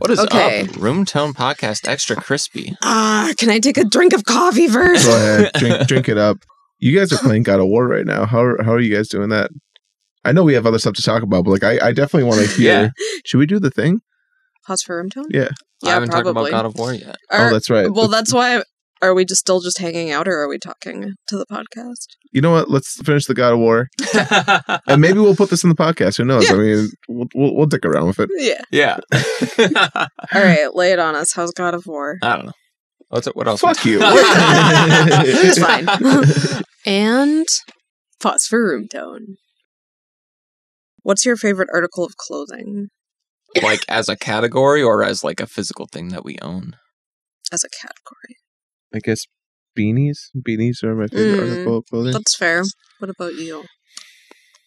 What is Okay. up? Room Tone Podcast Extra Crispy. Can I take a drink of coffee first? Go ahead, drink it up. You guys are playing God of War right now. How are you guys doing that? I know we have other stuff to talk about, but like I definitely want to hear. Yeah. Should we do the thing? Pause for room tone? Yeah. I haven't talked probably. about God of War yet. Oh, that's right. Well, that's why. Are we still just hanging out, or are we talking to the podcast? You know what? Let's finish the God of War, and maybe we'll put this in the podcast. Who knows? Yeah. I mean, we'll dick around with it. Yeah. Yeah. All right, lay it on us. How's God of War? I don't know. What else? Fuck you. It's fine. And pause for room tone. What's your favorite article of clothing? Like as a category or as like a physical thing that we own? As a category. I guess beanies. Beanies are my favorite article of clothing. That's fair. What about you?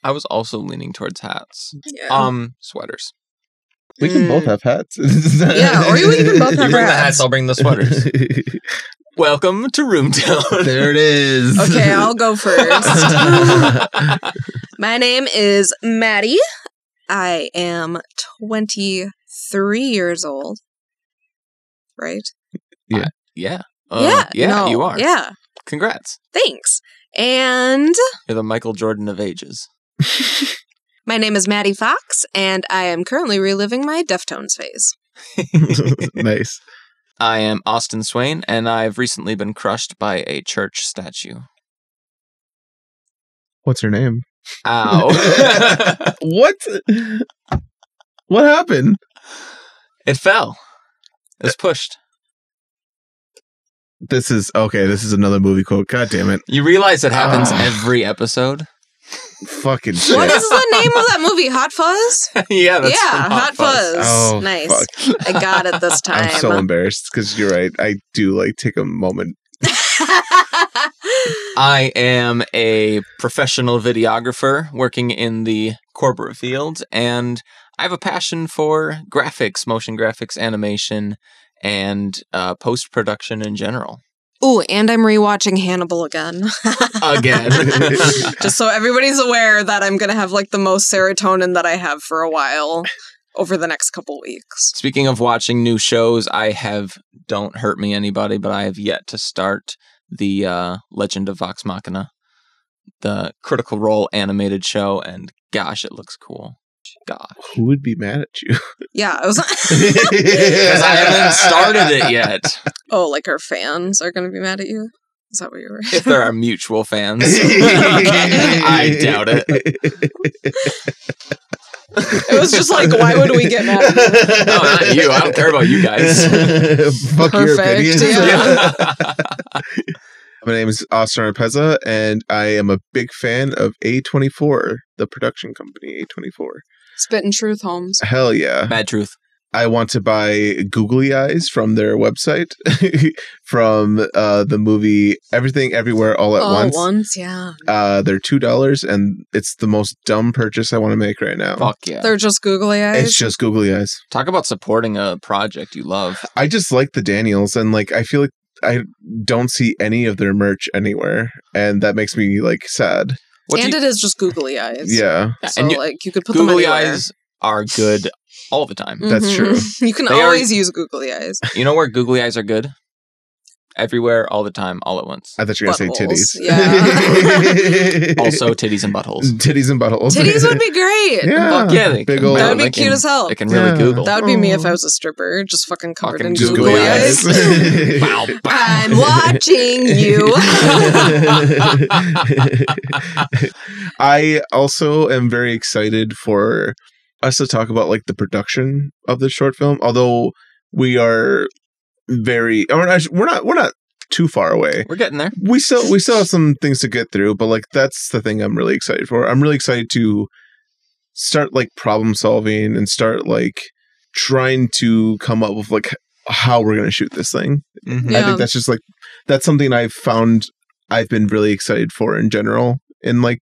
I was also leaning towards hats. Yeah. Sweaters. We can both have hats. Yeah, or we can both You have bring the hats. hats, I'll bring the sweaters. Welcome to Room Tone. There it is. Okay, I'll go first. My name is Maddie. I am 23 years old. Right? Yeah. Yeah, Yeah, you are. Yeah, Congrats. thanks. And You're the Michael Jordan of ages. my name is Maddie Fox, and I am currently reliving my Deftones phase. Nice. I am Austin Swain, and I've recently been crushed by a church statue. What's her name? Ow. What? What happened? It fell. It was pushed. This is another movie quote. God damn it. You realize it happens every episode? Fucking shit. What is the name of that movie? Hot Fuzz? Yeah, that's Yeah, from Hot Fuzz. Oh, Nice. fuck. I got it this time. I'm so embarrassed because you're right. I do like take a moment. I am a professional videographer working in the corporate field, and I have a passion for graphics, motion graphics, animation, and post-production in general. Ooh, and I'm rewatching Hannibal again. Again. Just so everybody's aware that I'm going to have like the most serotonin that I have for a while over the next couple weeks. Speaking of watching new shows, don't hurt me anybody, but I have yet to start the Legend of Vox Machina, the Critical Role animated show, and gosh, it looks cool. God. Who would be mad at you? Yeah, I was. Because I haven't started it yet. Oh, like our fans are going to be mad at you? Is that what you were? If there are mutual fans. I doubt it. It was just like, why would we get mad at you? No, not you. I don't care about you guys. Fuck your Perfect, opinions. yeah. My name is Austin Arpeza, and I am a big fan of A24, the production company A24. Spit and truth, Holmes. Hell yeah. Bad truth. I want to buy googly eyes from their website from the movie Everything Everywhere All at Once. Yeah. They're $2, and it's the most dumb purchase I want to make right now. Fuck yeah. They're just googly eyes. It's just googly eyes. Talk about supporting a project you love. I just like the Daniels, and like I feel like I don't see any of their merch anywhere, and that makes me like sad. It is just googly eyes. Yeah, So and like you could put them Googly anywhere. eyes are good all the time. That's Mhm. true. You can They always use googly eyes. You know where googly eyes are good? Everywhere, all the time, all at once. I thought you were going to say Buttholes. titties. Yeah. Also, titties and buttholes. Titties and buttholes. Titties would be great. Yeah. Fuck yeah, they Big can, old- That would be they cute can- as hell. They can really Yeah. Google. That would be me if I was a stripper, just fucking covered Fucking in googly googly eyes. eyes. Bow, bow. I'm watching you. I also am very excited for us to talk about like the production of the short film, although we are we're not too far away. We're getting there. We still have some things to get through, but like that's the thing I'm really excited for. I'm really excited to start like problem solving and start like trying to come up with like how we're going to shoot this thing. Mhm. Yeah. I think that's just like that's something I've found I've been really excited for in general in like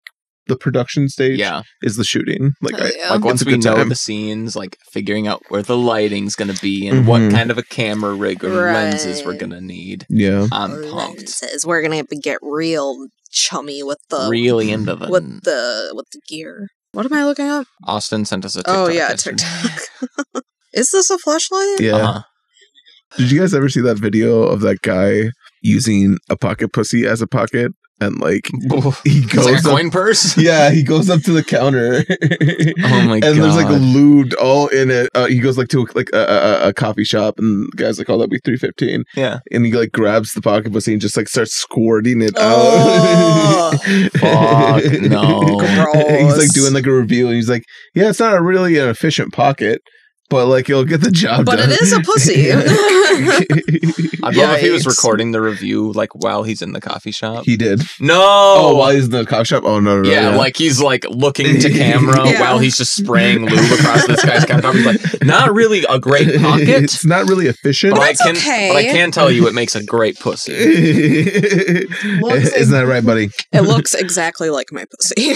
the production stage. Yeah. Is the shooting. Like Hell I yeah. Like once a we good know time. the scenes, like figuring out where the lighting's going to be and what Mhm. kind of a camera rig or Right. lenses we're going to need. Yeah. I'm pumped. Lenses. We're gonna have to get real chummy with the Really into them. with the gear. What am I looking at? Austin sent us a TikTok Oh yeah, yesterday. TikTok. Is this a fleshlight? Yeah. Uh-huh. Did you guys ever see that video of that guy using a pocket pussy as a pocket? And like he It's goes like a up, coin purse? yeah, he goes up to the counter. Oh my god. And there's like lubed all in it. He goes like to a coffee shop, and the guy's like, "Oh, that'd be $3.15." Yeah. And he like grabs the pocket pussy and just like starts squirting it Oh. out. Fuck, no. He's like doing like a review, and he's like, "Yeah, it's not really an efficient pocket, but like it'll get the job But done." it is a pussy. I'd love if he was Yikes. recording the review like while he's in the coffee shop. He did. No. Oh, while he's in the coffee shop. Oh no. Yeah, like he's like looking to camera Yeah. while he's just spraying lube across this guy's counter. He's like, not really a great pocket. It's not really efficient. But okay. But I can tell you it makes a great pussy. Isn't that right, buddy? It looks exactly like my pussy.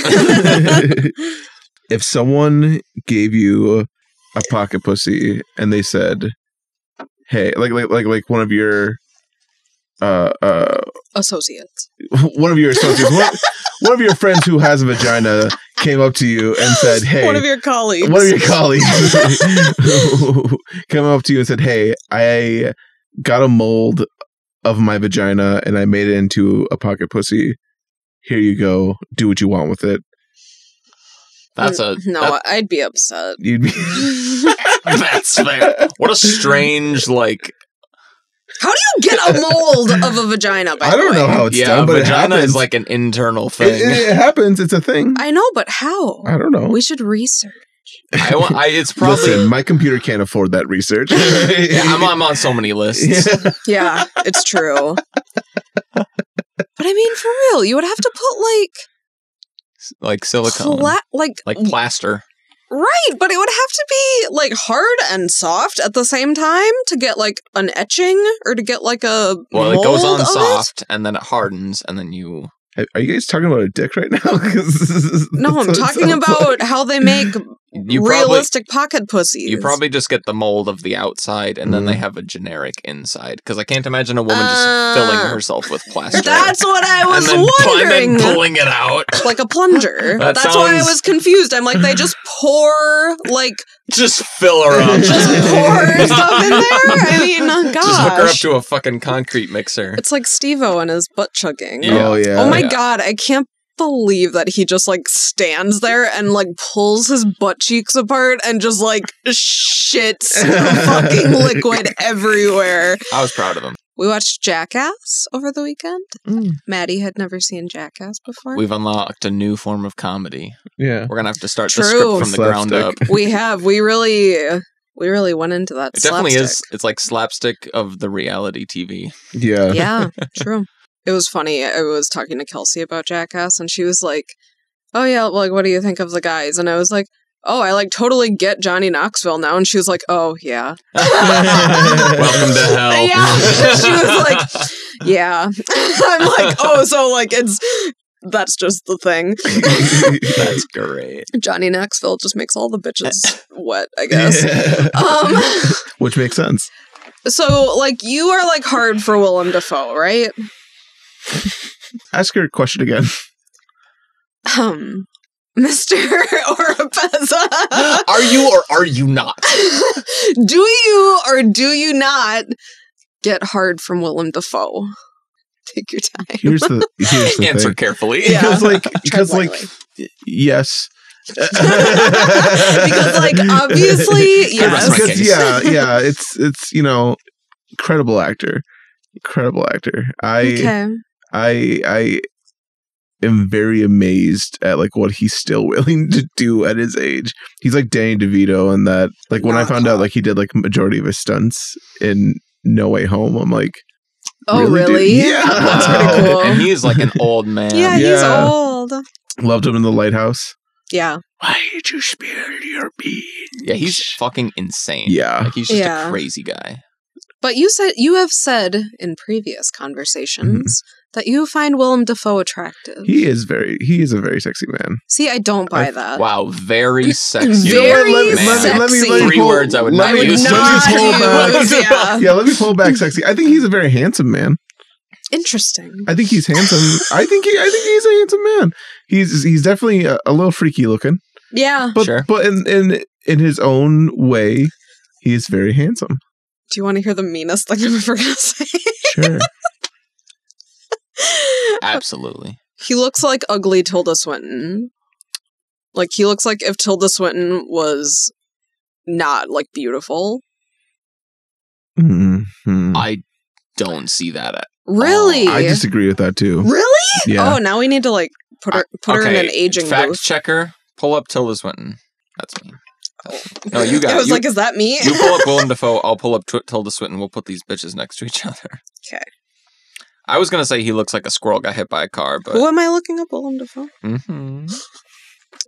If someone gave you a pocket pussy and they said, "Hey," like one of your Associates. one of your associates, one of your friends who has a vagina came up to you and said, "Hey," One of your colleagues. one of your colleagues came up to you and said, "Hey, I got a mold of my vagina and I made it into a pocket pussy. Here you go. Do what you want with it." That's I'd be upset. You'd be that's fair. What a strange like. How do you get a mold of a vagina? By I don't the know way? how it's Yeah, done, but it vagina happens. is like an internal thing. It happens. It's a thing. I know, but how? I don't know. We should research. It's probably. Listen, my computer can't afford that research. Yeah, I'm on so many lists. Yeah. Yeah, it's true. But I mean, for real, you would have to put Like silicone. like Plaster. right, but it would have to be like hard and soft at the same time to get like an etching or to get like a Well, it goes mold on of soft and then it hardens and then you. Are you guys talking about a dick right now? 'Cause No, I'm that's what it talking sounds about like. how they make realistic pocket pussies. You probably just get the mold of the outside and then they have a generic inside. Because I can't imagine a woman just filling herself with plaster. That's what I was and then wondering. pulling it out. Like a plunger. That That's why I sounds- was confused. I'm like, they just pour like Just fill her up. just pour stuff in there. I mean, gosh, Just hook her up to a fucking concrete mixer. it's like Steve-O and his butt chugging. Yeah. Oh yeah. Oh my Yeah. god, I can't believe that he just like stands there and like pulls his butt cheeks apart and just like shits fucking liquid everywhere. I was proud of him. We watched Jackass over the weekend. Mm. Maddie had never seen Jackass before. We've unlocked a new form of comedy. Yeah. We're gonna have to start the True. script from the ground up. Slapstick. We have. We really went into that. It definitely is. slapstick. It's like slapstick of the reality TV. Yeah. Yeah, true. It was funny. I was talking to Kelsey about Jackass, and she was like, "Oh yeah, like what do you think of the guys?" And I was like, "Oh, I like totally get Johnny Knoxville now." And she was like, "Oh yeah, Welcome to hell. yeah." She was like, "Yeah." I'm like, "Oh, so like that's just the thing." That's great. Johnny Knoxville just makes all the bitches wet, I guess. Which makes sense. So like you are like hard for Willem Dafoe, right? Ask her a question again. Mr. Oropeza. Are you or are you not? Do you or do you not get hard from Willem Dafoe? Take your time. Here's the Answer thing. carefully. Yeah. Because like Tread yes. Because like obviously rest yes. my Because case. yeah, it's incredible actor. Okay. I am very amazed at like what he's still willing to do at his age. He's like Danny DeVito, and that like when I Not found out hot. like he did like majority of his stunts in No Way Home, I'm like, Oh Really, dude? really? Yeah. That's Wow. pretty cool. And he is like an old man. Yeah, he's Yeah. old. loved him in The Lighthouse. Yeah. Why did you spill your beans? Yeah, he's fucking insane. Yeah. Like he's just Yeah. a crazy guy. But you have said in previous conversations that you find Willem Dafoe attractive. He is a very sexy man. See, I don't buy that. Wow, very sexy. Very man. sexy. Three words I would let not me- use. let me Not pull back. use, yeah. Yeah, let me pull back sexy. I think he's a very handsome man. Interesting. I think he's handsome. I think he's a handsome man. He's definitely a little freaky looking, Yeah. but Sure. but in his own way, He is very handsome. Do you want to hear the meanest thing I'm ever going to say? Sure. Absolutely. He looks like ugly Tilda Swinton. Like, he looks like if Tilda Swinton was not, like, beautiful. Mm-hmm. I don't see that at Really? I disagree with that too. Really? Yeah. Oh, now we need to, like, put her in an aging fact booth. checker, pull up Tilda Swinton. That's me. No, you got it. I was like, is that me? You pull up Willem Dafoe, I'll pull up Tilda Swinton. We'll put these bitches next to each other. Okay. I was going to say he looks like a squirrel got hit by a car, but... Who am I looking up? Willem Dafoe? Mm-hmm.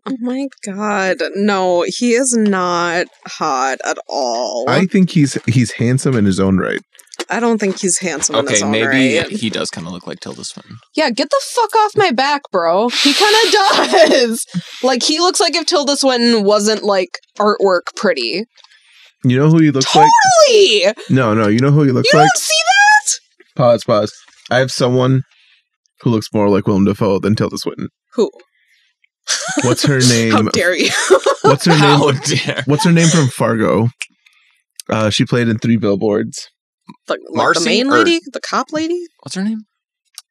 Oh my god. No, he is not hot at all. I think he's handsome in his own right. I don't think he's handsome in his Okay, own maybe right. he does kind of look like Tilda Swinton. Yeah, get the fuck off my back, bro. He kind of does. Like, he looks like if Tilda Swinton wasn't, like, artwork pretty. You know who he looks Totally! like? No. You know who he looks You like? don't see that? Pause. I have someone who looks more like Willem Dafoe than Tilda Swinton. Who? What's her name? How dare you? What's her name? How dare. What's her name from Fargo? She played in 3 Billboards. Like Marcy, the main or- lady? The cop lady? What's her name?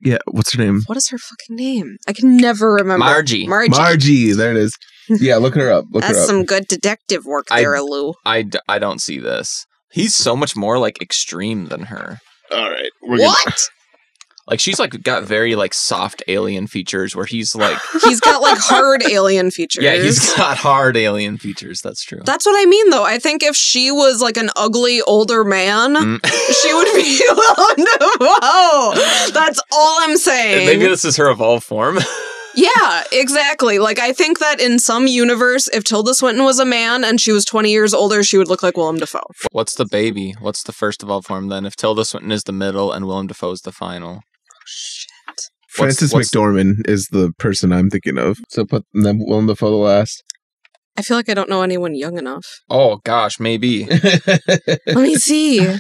Yeah, what's her name? What is her fucking name? I can never remember. Margie. Margie. There it is. Yeah, look her up. That's some good detective work there, Lou. I don't see this. He's so much more, like, extreme than her. All right. What? Like, she's, like, got very, like, soft alien features where he's, like... He's got, like, hard alien features. Yeah, he's got hard alien features. That's true. That's what I mean, though. I think if she was, like, an ugly older man, she would be Willem Dafoe. That's all I'm saying. Maybe this is her evolved form. Yeah, exactly. Like, I think that in some universe, if Tilda Swinton was a man and she was 20 years older, she would look like Willem Dafoe. What's the baby? What's the first evolved form, then? If Tilda Swinton is the middle and Willem Dafoe's the final. Shit. Frances McDormand is the person I'm thinking of. So put them Willem Dafoe the last. I feel like I don't know anyone young enough. Oh, gosh, maybe. Let me see.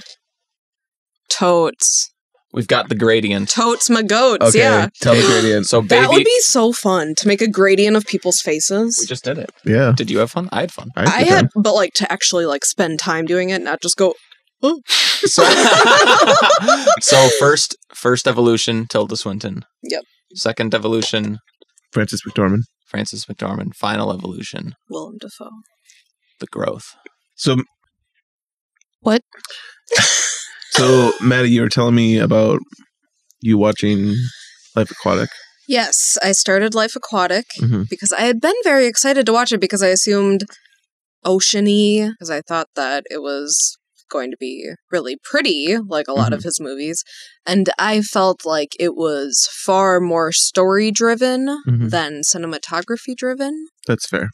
Totes. We've got the gradient. Totes my goats, Okay, yeah. tell the gradient. So, baby... That would be so fun, to make a gradient of people's faces. We just did it. Yeah. Did you have fun? I had fun. I had, but like to actually like spend time doing it, not just go, oh. So first evolution, Tilda Swinton. Yep. Second evolution, Frances McDormand. Frances McDormand. Final evolution, Willem Dafoe. the growth. So, What? so Maddie, you were telling me about you watching Life Aquatic. Yes, I started Life Aquatic Mhm. because I had been very excited to watch it because I assumed oceany, because I thought that it was going to be really pretty, like a lot of his movies. And I felt like it was far more story-driven Mhm. than cinematography-driven. That's fair.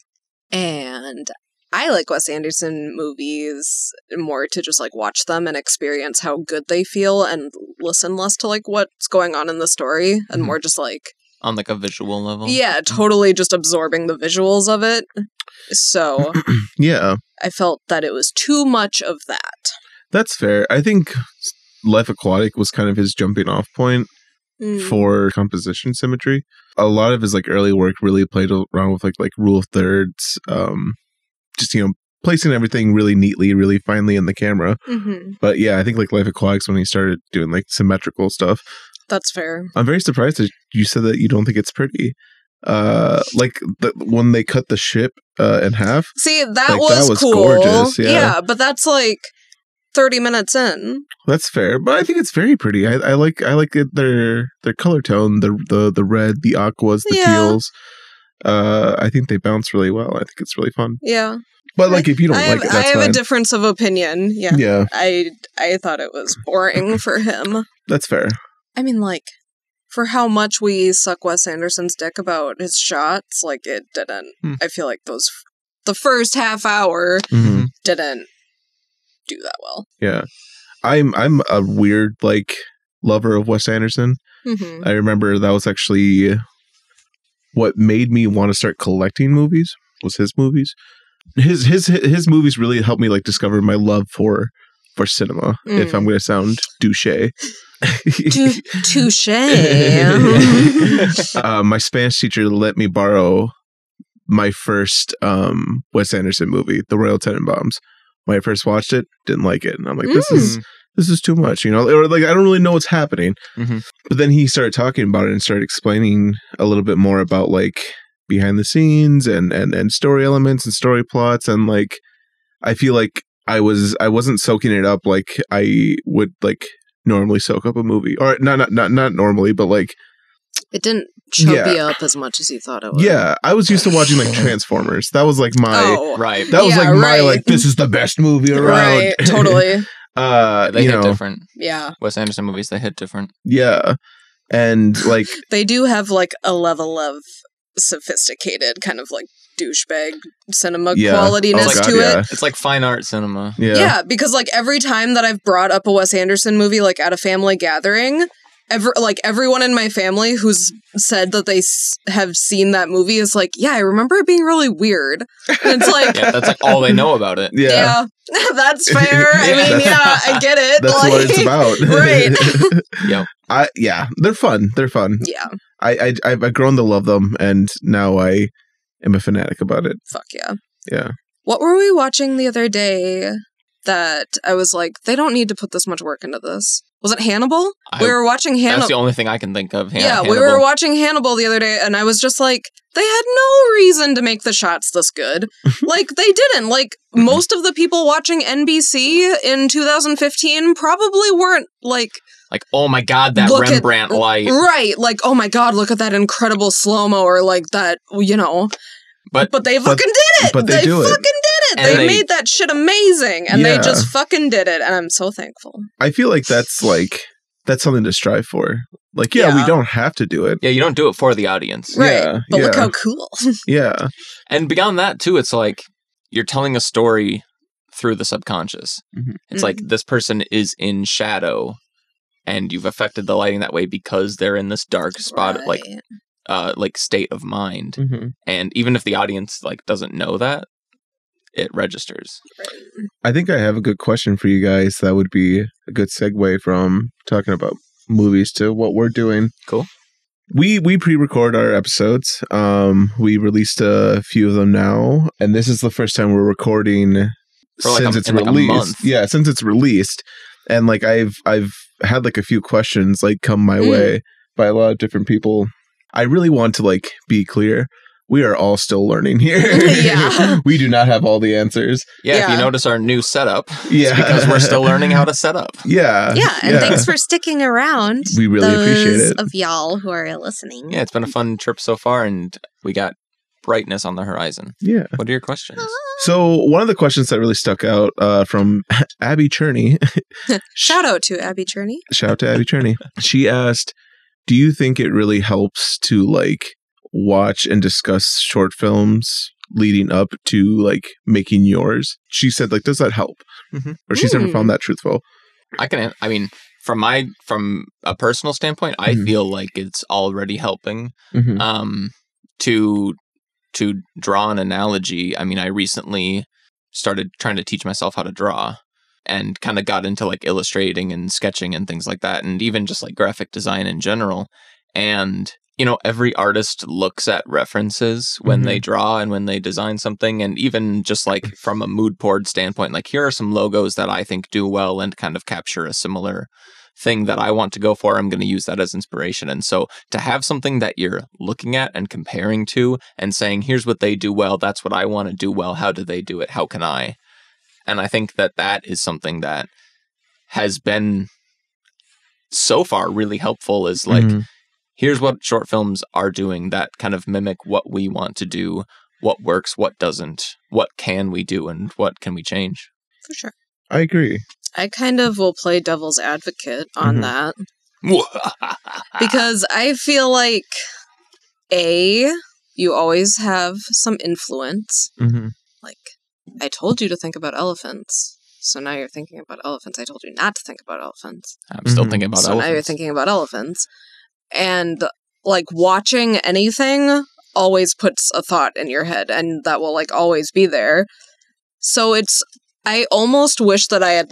And I like Wes Anderson movies more to just like watch them and experience how good they feel and listen less to like what's going on in the story and more just like, On like a visual level. yeah, totally just absorbing the visuals of it. So Yeah, I felt that it was too much of that. that's fair. I think Life Aquatic was kind of his jumping off point for composition symmetry. A lot of his like early work really played around with like rule of thirds, just placing everything really neatly, really finely in the camera. But yeah, I think like Life Aquatic's when he started doing like symmetrical stuff. That's fair. I'm very surprised that you said that you don't think it's pretty. Like when they cut the ship in half. See, that Like, was that was cool. gorgeous, yeah. But that's like 30 minutes in. That's fair, but I think it's very pretty. I like it, their color tone, the red, the aquas, the teals. I think they bounce really well. I think it's really fun. Yeah. But like, if you don't like it, that's I have fine. a difference of opinion. Yeah. Yeah, I thought it was boring for him. that's fair. I mean, like, for how much we suck Wes Anderson's dick about his shots, like, it didn't. I feel like the first half hour didn't do that well. Yeah, I'm a weird like lover of Wes Anderson. I remember that was actually what made me want to start collecting movies. Was his movies. His movies really helped me like discover my love for cinema. If I'm going to sound douche. Touche. My Spanish teacher let me borrow my first Wes Anderson movie, The Royal Tenenbaums, when I first watched it, didn't like it. And I'm like, this is too much, or like, I don't really know what's happening. Mm-hmm. But then he started talking about it and started explaining a little bit more about like behind the scenes and story elements and story plots. And like, I feel like I wasn't soaking it up like I would like normally soak up a movie, or not normally, but like it didn't chub you up as much as you thought it would. Yeah, I was used to watching like Transformers. That was like my right. That was like my like, this is the best movie around. Right, totally. They hit different. Yeah. Wes Anderson movies, they hit different. Yeah. And like they do have like a level of sophisticated kind of like douchebag cinema qualityness to it. It's like fine art cinema. Yeah, because like every time that I've brought up a Wes Anderson movie like at a family gathering, everyone in my family who's said that they have seen that movie is like, yeah, I remember it being really weird. And it's like, that's like all they know about it. Yeah, that's fair. I mean, I get it. That's like, what it's about, right? Yep. They're fun. Yeah, I've grown to love them, and now I am a fanatic about it. Fuck yeah. Yeah. What were we watching the other day that I was like, they don't need to put this much work into this? Was it Hannibal? We were watching Hannibal. That's the only thing I can think of. Hannibal. We were watching Hannibal the other day, and I was just like, they had no reason to make the shots this good. Like, they didn't. Like, most of the people watching NBC in 2015 probably weren't like, oh my god, that Rembrandt light. Right. Like, oh my god, look at that incredible slow-mo, or like that, But they fucking did it! But they do fucking did it! They made that shit amazing, and they just fucking did it, and I'm so thankful. I feel like that's something to strive for. Like, we don't have to do it. Yeah, you don't do it for the audience. Right, but look how cool. Yeah. And beyond that, too, it's like, you're telling a story through the subconscious. Mm-hmm. It's like, this person is in shadow, and you've affected the lighting that way because they're in this dark spot, like state of mind. Mm-hmm. And even if the audience doesn't know that, it registers. I think I have a good question for you guys that would be a good segue from talking about movies to what we're doing. Cool. We pre-record our episodes. We released a few of them now, and this is the first time we're recording since it's released. Yeah, since it's released. And I've had a few questions come my way by a lot of different people. I really want to be clear. We are all still learning here. Yeah. We do not have all the answers. Yeah, if you notice our new setup, it's because we're still learning how to set up. Yeah. Yeah, and thanks for sticking around. We really appreciate it. Of y'all who are listening. Yeah, it's been a fun trip so far, and we got brightness on the horizon. Yeah. What are your questions? So one of the questions that really stuck out from Abby Cherney. Shout out to Abby Cherney. Shout out to Abby Cherney. She asked, do you think it really helps to watch and discuss short films leading up to making yours? She said does that help? Mm-hmm. Or she's never found that truthful. From a personal standpoint, I feel like it's already helping. Mm-hmm. To draw an analogy, I recently started trying to teach myself how to draw and kind of got into illustrating and sketching and things like that, and even just graphic design in general. And every artist looks at references when they draw and when they design something, and even just from a mood board standpoint, here are some logos that I think do well and kind of capture a similar thing that I want to go for. I'm going to use that as inspiration. And so to have something that you're looking at and comparing to and saying, here's what they do well, that's what I want to do well, how do they do it, how can I? And I think that is something that has been so far really helpful, is here's what short films are doing that kind of mimic what we want to do, what works, what doesn't, what can we do, and what can we change. For sure. I agree. I kind of will play devil's advocate on that. Because I feel like, you always have some influence. Mm-hmm. I told you to think about elephants, so now you're thinking about elephants. I told you not to think about elephants. I'm still thinking about elephants. So now you're thinking about elephants. And, watching anything always puts a thought in your head, and that will, always be there. So I almost wish that I had,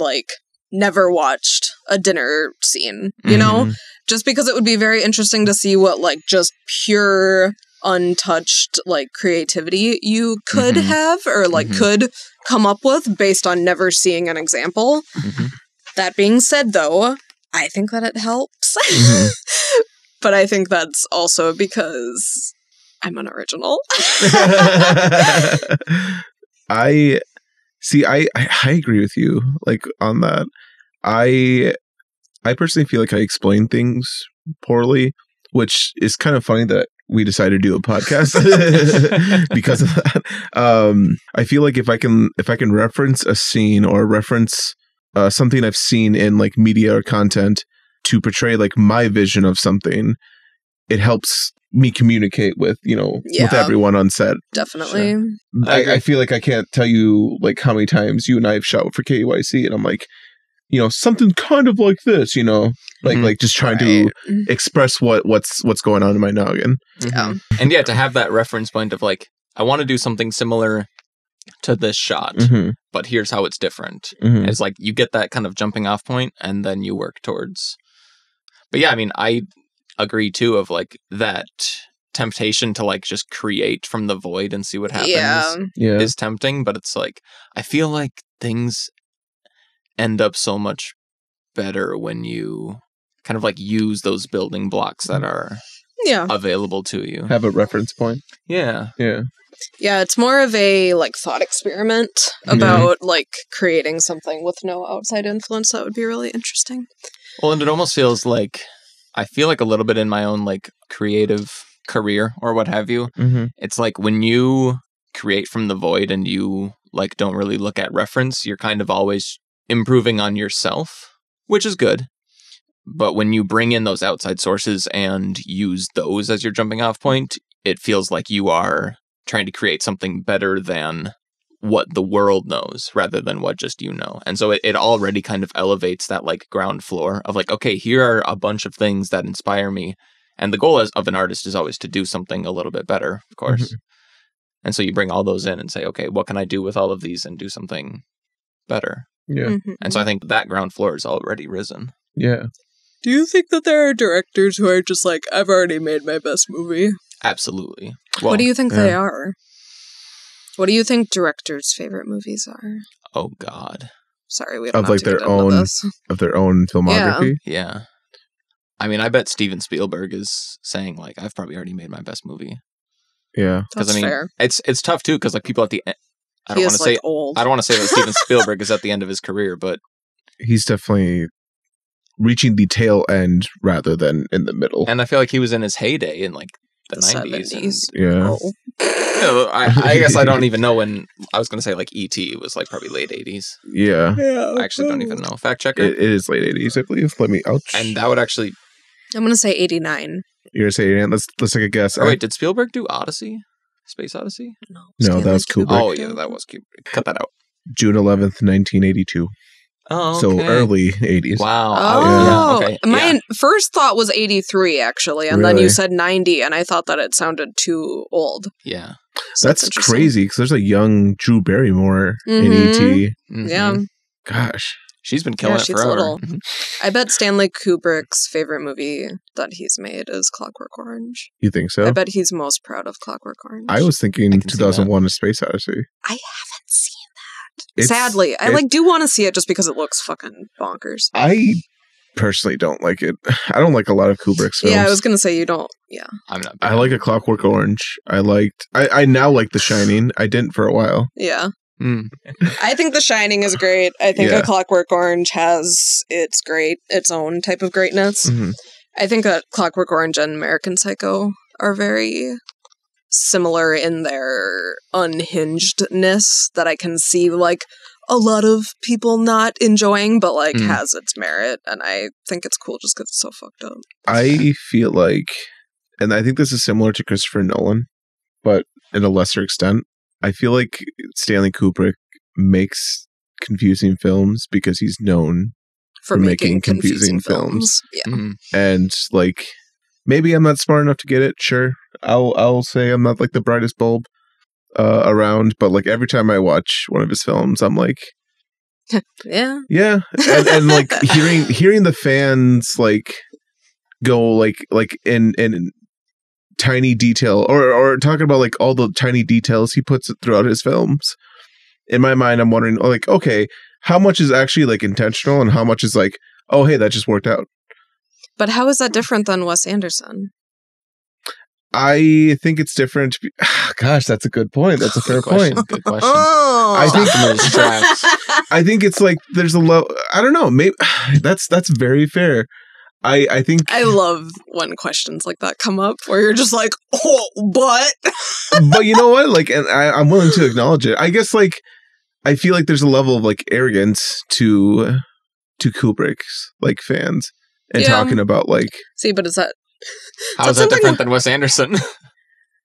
never watched a dinner scene, you know? Just because it would be very interesting to see what, just pure untouched like creativity you could Mhm. have or like Mhm. could come up with based on never seeing an example. Mhm. That being said, though, I think that it helps. Mhm. But I think that's also because I'm unoriginal. I see. I agree with you. Like on that, I personally feel like I explain things poorly, which is kind of funny that we decided to do a podcast because of that. I feel like if I can reference a scene or reference something I've seen in like media or content to portray like my vision of something, it helps me communicate with with Yeah. everyone on set. Definitely. I feel like I can't tell you like how many times you and I have shot for KYC, and I'm like, something kind of like this, Mhm. like just trying to express what's going on in my noggin. Yeah. And yeah, to have that reference point of like, I want to do something similar to this shot, Mhm. but here's how it's different. Mhm. It's like you get that kind of jumping off point and then you work towards. But yeah, I mean, I agree too of like that temptation to like just create from the void and see what happens Yeah. is tempting, but it's like, I feel like things end up so much better when you kind of like use those building blocks that are Yeah. available to you. Have a reference point. Yeah. Yeah. Yeah, it's more of a like thought experiment about like creating something with no outside influence. That would be really interesting. Well, and it almost feels like, I feel like a little bit in my own like creative career or what have you. Mm-hmm. It's like when you create from the void and you like don't really look at reference, you're kind of always improving on yourself, which is good. But when you bring in those outside sources and use those as your jumping off point, it feels like you are trying to create something better than what the world knows rather than what just you know. And so it already kind of elevates that like ground floor of like, okay, here are a bunch of things that inspire me. And the goal of an artist is always to do something a little bit better, of course. Mm-hmm. And so you bring all those in and say, okay, what can I do with all of these and do something better? Yeah. Mhm. And so I think that ground floor is already risen. Yeah. Do you think that there are directors who are just like, I've already made my best movie? Absolutely. What do you think yeah. they are? What do you think directors' favorite movies are? Oh, God. Sorry, we don't Of have like to their get into own this. of their own filmography. Yeah. I mean, I bet Steven Spielberg is saying, like, I've probably already made my best movie. Yeah. Because, That's I mean, fair. it's tough, too, because, like, people at the end, I He don't want is to say, like old. I don't want to say that Steven Spielberg is at the end of his career, but He's definitely reaching the tail end rather than in the middle. and I feel like he was in his heyday in, like, the 90s. 70s. Yeah. Oh. I guess I don't even know when. I was going to say, like, E.T. was, like, probably late 80s. Yeah. Yeah. I actually don't even know. Fact checker. It is late 80s, I believe. Let me ouch. And that would actually. I'm going to say 89. You're gonna say let's take a guess. Oh, wait, did Spielberg do Odyssey? Space Odyssey? No, that was Stanley Kubrick. Oh, yeah, that was cute. Cut that out. June 11th, 1982. Oh, So okay. early 80s. Wow. Oh, Yeah, okay. my first thought was 83, actually, and then Really? you said 90, and I thought that it sounded too old. Yeah. So That's interesting. crazy because there's a young Drew Barrymore in Mhm. E.T. Mhm. Yeah. Gosh. She's been killing Yeah, it she's forever. little. Mhm. I bet Stanley Kubrick's favorite movie that he's made is Clockwork Orange. You think so? I bet he's most proud of Clockwork Orange. I was thinking I can see 2001 A Space Odyssey. I haven't seen that. It's- Sadly, I it- do want to see it just because it looks fucking bonkers. I personally don't like it. I don't like a lot of Kubrick's films. Yeah, I was gonna say you don't. Yeah, I'm not. I like A Clockwork Orange. I now like The Shining. I didn't for a while. yeah. Mm. I think The Shining is great. I think Yeah. A Clockwork Orange has its own type of greatness. Mhm. I think that Clockwork Orange and American Psycho are very similar in their unhingedness that I can see like a lot of people not enjoying, but like Mm. has its merit, and I think it's cool just because it's so fucked up. I feel like, and I think this is similar to Christopher Nolan, but in a lesser extent, I feel like Stanley Kubrick makes confusing films because he's known For making confusing films. Yeah. Mhm. and like maybe I'm not smart enough to get it. Sure, I'll say I'm not like the brightest bulb around, but like every time I watch one of his films, I'm like, Yeah. yeah, and like hearing the fans like go like in tiny detail, or talking about like all the tiny details he puts throughout his films. In my mind, I'm wondering, like, okay, how much is actually like intentional and how much is like, oh, hey, that just worked out. But how is that different than Wes Anderson? I think it's different. Gosh, that's a good point. That's a fair point. Good question. Oh, I think it's like there's a low. I don't know. Maybe that's very fair. I think I love when questions like that come up where you're just like, oh, but you know what? Like, and I'm willing to acknowledge it. I guess like I feel like there's a level of like arrogance to Kubrick's like fans and talking about like. See, but is that how is that different than Wes Anderson?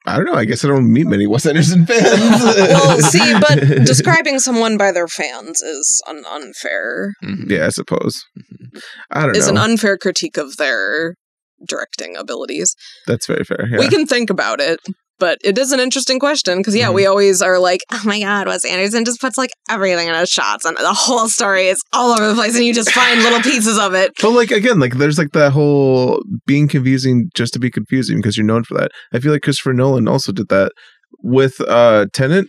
I don't know. I guess I don't meet many Wes Anderson fans. Well, see, but describing someone by their fans is unfair. Mm-hmm. Yeah, I suppose. I don't know. It's an unfair critique of their directing abilities. That's very fair. Yeah. We can think about it, but it is an interesting question because, we always are like, oh my God, Wes Anderson just puts like everything in his shots and the whole story is all over the place and you just find little pieces of it. But like, again, like there's like that whole being confusing just to be confusing because you're known for that. I feel like Christopher Nolan also did that with Tenet.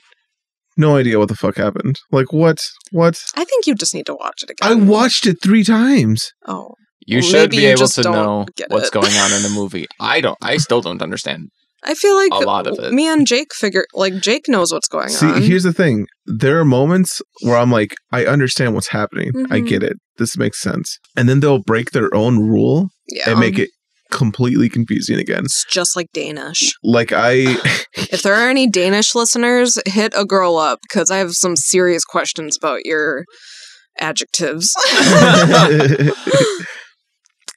No idea what the fuck happened. Like, what? I think you just need to watch it again. I watched it 3 times. Oh. You should be able to know what's going on in a movie. I still don't understand. I feel like a lot of it. Me and Jake Jake knows what's going on. See, here's the thing. There are moments where I'm like, I understand what's happening. Mm-hmm. I get it. This makes sense. And then they'll break their own rule and make it completely confusing again. It's just like Danish. Like if there are any Danish listeners, hit a girl up because I have some serious questions about your adjectives.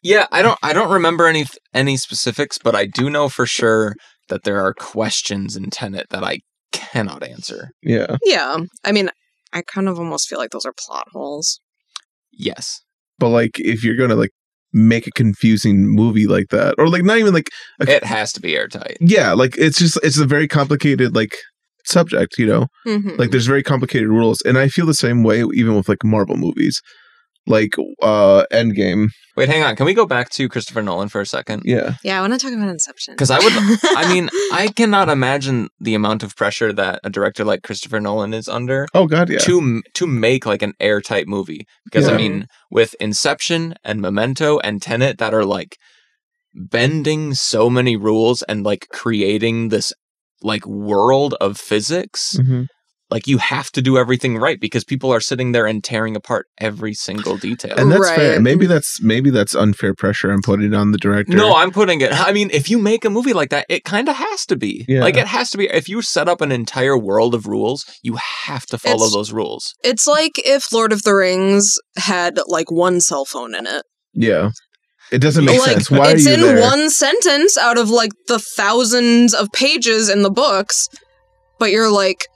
Yeah, I don't remember any specifics, but I do know for sure that there are questions in Tenet that I cannot answer. Yeah. Yeah. I mean, I kind of almost feel like those are plot holes. Yes. But like if you're going to like make a confusing movie like that, or like not even like it has to be airtight. Yeah, like it's a very complicated like subject, you know? Mm-hmm. Like there's very complicated rules, and I feel the same way even with like Marvel movies. Like Endgame. Wait, hang on. Can we go back to Christopher Nolan for a second? Yeah. Yeah, I want to talk about Inception. Because I cannot imagine the amount of pressure that a director like Christopher Nolan is under. Oh God, yeah. To make like an airtight movie. Because I mean, with Inception and Memento and Tenet that are like bending so many rules and like creating this like world of physics. Mm-hmm. Like, you have to do everything right because people are sitting there and tearing apart every single detail. And that's fair. Maybe that's unfair pressure I'm putting on the director. No, I'm putting it... I mean, if you make a movie like that, it kind of has to be. Yeah. Like, it has to be... If you set up an entire world of rules, you have to follow those rules. It's like if Lord of the Rings had, like, one cell phone in it. Yeah. It doesn't make sense. Why it's are you in there? one sentence out of, like, the thousands of pages in the books, but you're like...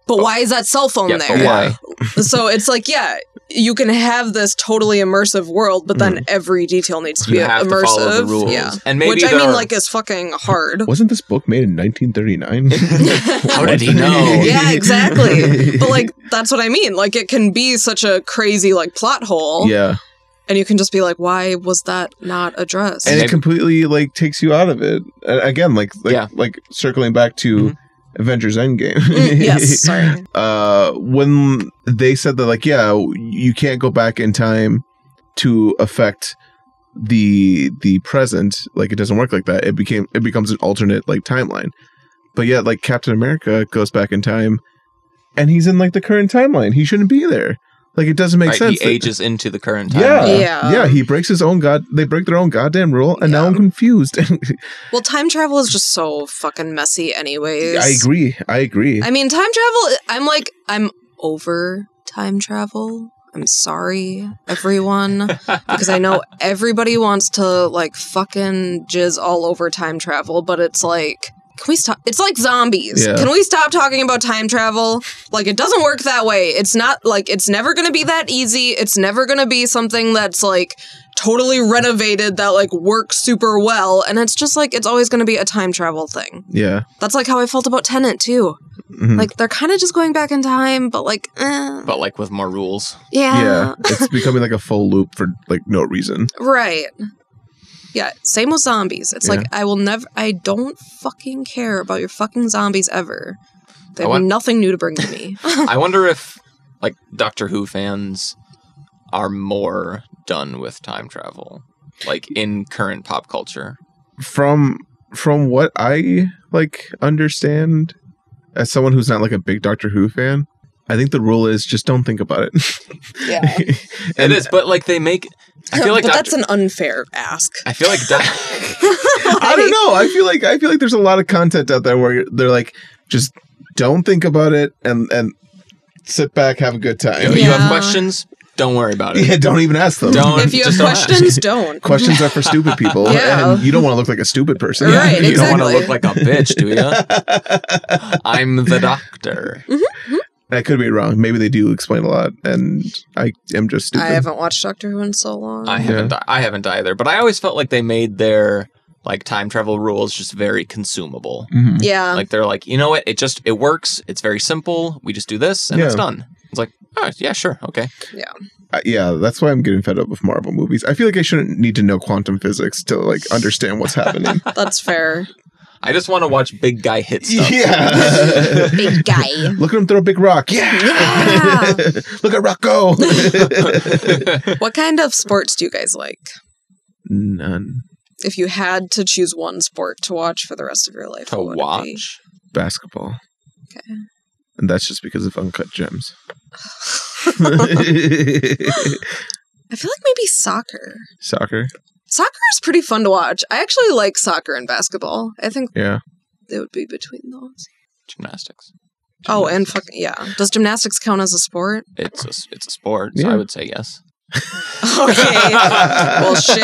But why is that cell phone there? Why? So it's like, you can have this totally immersive world, but then every detail needs to be immersive. To follow the rules. Yeah. And maybe which I mean, like, is fucking hard. Wasn't this book made in 1939? How did he know? Yeah, exactly. But, like, that's what I mean. Like, it can be such a crazy, like, plot hole. Yeah. And you can just be like, why was that not addressed? And it completely, like, takes you out of it. And again, like circling back to... Avengers Endgame. Yes, sorry. When they said that, like, you can't go back in time to affect the present, like, it doesn't work like that. It becomes an alternate, like, timeline. But yet, like, Captain America goes back in time, and he's in, like, the current timeline. He shouldn't be there. Like, it doesn't make sense. He ages into the current timeline. Yeah. He breaks his own they break their own goddamn rule, and now I'm confused. Well, time travel is just so fucking messy anyways. I agree. I mean, time travel, I'm over time travel. I'm sorry, everyone, because I know everybody wants to, like, fucking jizz all over time travel, but it's like... Can we stop? It's like zombies. Yeah. Can we stop talking about time travel? Like, it doesn't work that way. It's not, like, it's never going to be that easy. It's never going to be something that's, like, totally renovated that, like, works super well. And it's just, like, it's always going to be a time travel thing. Yeah. That's, like, how I felt about Tenet, too. Mm-hmm. Like, they're kind of just going back in time, but, like, But, like, with more rules. Yeah. Yeah. It's becoming, like, a full loop for, like, no reason. Right. Yeah, same with zombies. It's like, I don't fucking care about your fucking zombies ever. They have nothing new to bring to me. I wonder if, like, Doctor Who fans are more done with time travel, like, in current pop culture. From what I, like, understand, as someone who's not, like, a big Doctor Who fan, I think the rule is just don't think about it. Yeah. It is, but, like, they make... I feel like but that's an unfair ask. I feel like... I don't know. I feel like there's a lot of content out there where they're like, just don't think about it and sit back, have a good time. You have questions? Don't worry about it. Yeah, don't even ask them. If you have questions, don't. Questions are for stupid people. And you don't want to look like a stupid person. Right, You exactly. don't want to look like a bitch, do you? I'm the doctor. I could be wrong. Maybe they do explain a lot, and I am just stupid. I haven't watched Doctor Who in so long. I haven't either, but I always felt like they made their like time travel rules just very consumable. Mm-hmm. Yeah. Like they're like, you know what? It works. It's very simple. We just do this and it's done. It's like, oh, yeah, sure. Okay. Yeah. Yeah, that's why I'm getting fed up with Marvel movies. I feel like I shouldn't need to know quantum physics to like understand what's happening. That's fair. I just want to watch big guy hit stuff. Yeah. Big guy. Look at him throw a big rock. Yeah. Look at Rock go. What kind of sports do you guys like? None. If you had to choose one sport to watch for the rest of your life, To what would it be? watch. Basketball. Okay. And that's just because of Uncut Gems. I feel like maybe soccer. Soccer. Soccer is pretty fun to watch. I actually like soccer and basketball. I think Yeah. it would be between those. Gymnastics. Oh, and yeah. Does gymnastics count as a sport? It's a sport, so Yeah. I would say yes. Okay. Well, shit.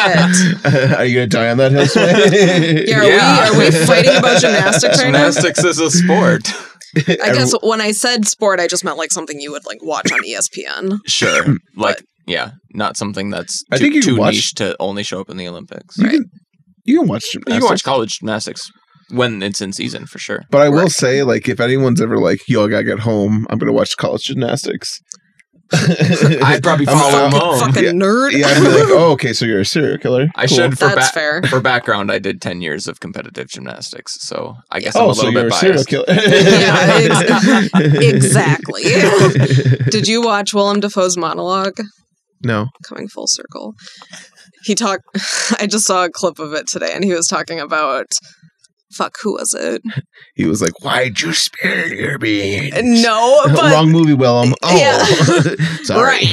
Are you gonna die on that hill sway? Yeah, are we fighting about gymnastics right now? Gymnastics is a sport. I guess when I said sport, I just meant like something you would like watch on ESPN. Sure. Like, yeah, not something that's I think you too can watch- niche to only show up in the Olympics. You can watch You gymnastics. can watch college gymnastics when it's in season, for sure. But I will say, like, if anyone's ever like, yo, I gotta get home, I'm gonna watch college gymnastics. I'd probably follow along. Fucking nerd. Yeah, I'd be like, oh, okay, so you're a serial killer. I Cool. should, That's fair. for background, I did 10 years of competitive gymnastics, so I guess I'm Oh, a so little you're bit a serial biased. killer. Yeah, exactly. Did you watch Willem Dafoe's Monologue? No. Coming full circle. He talked, I just saw a clip of it today, and he was talking about, who was it? He was like, why'd you spill your beans? No, but... Wrong movie, Willem. Oh, Yeah. sorry.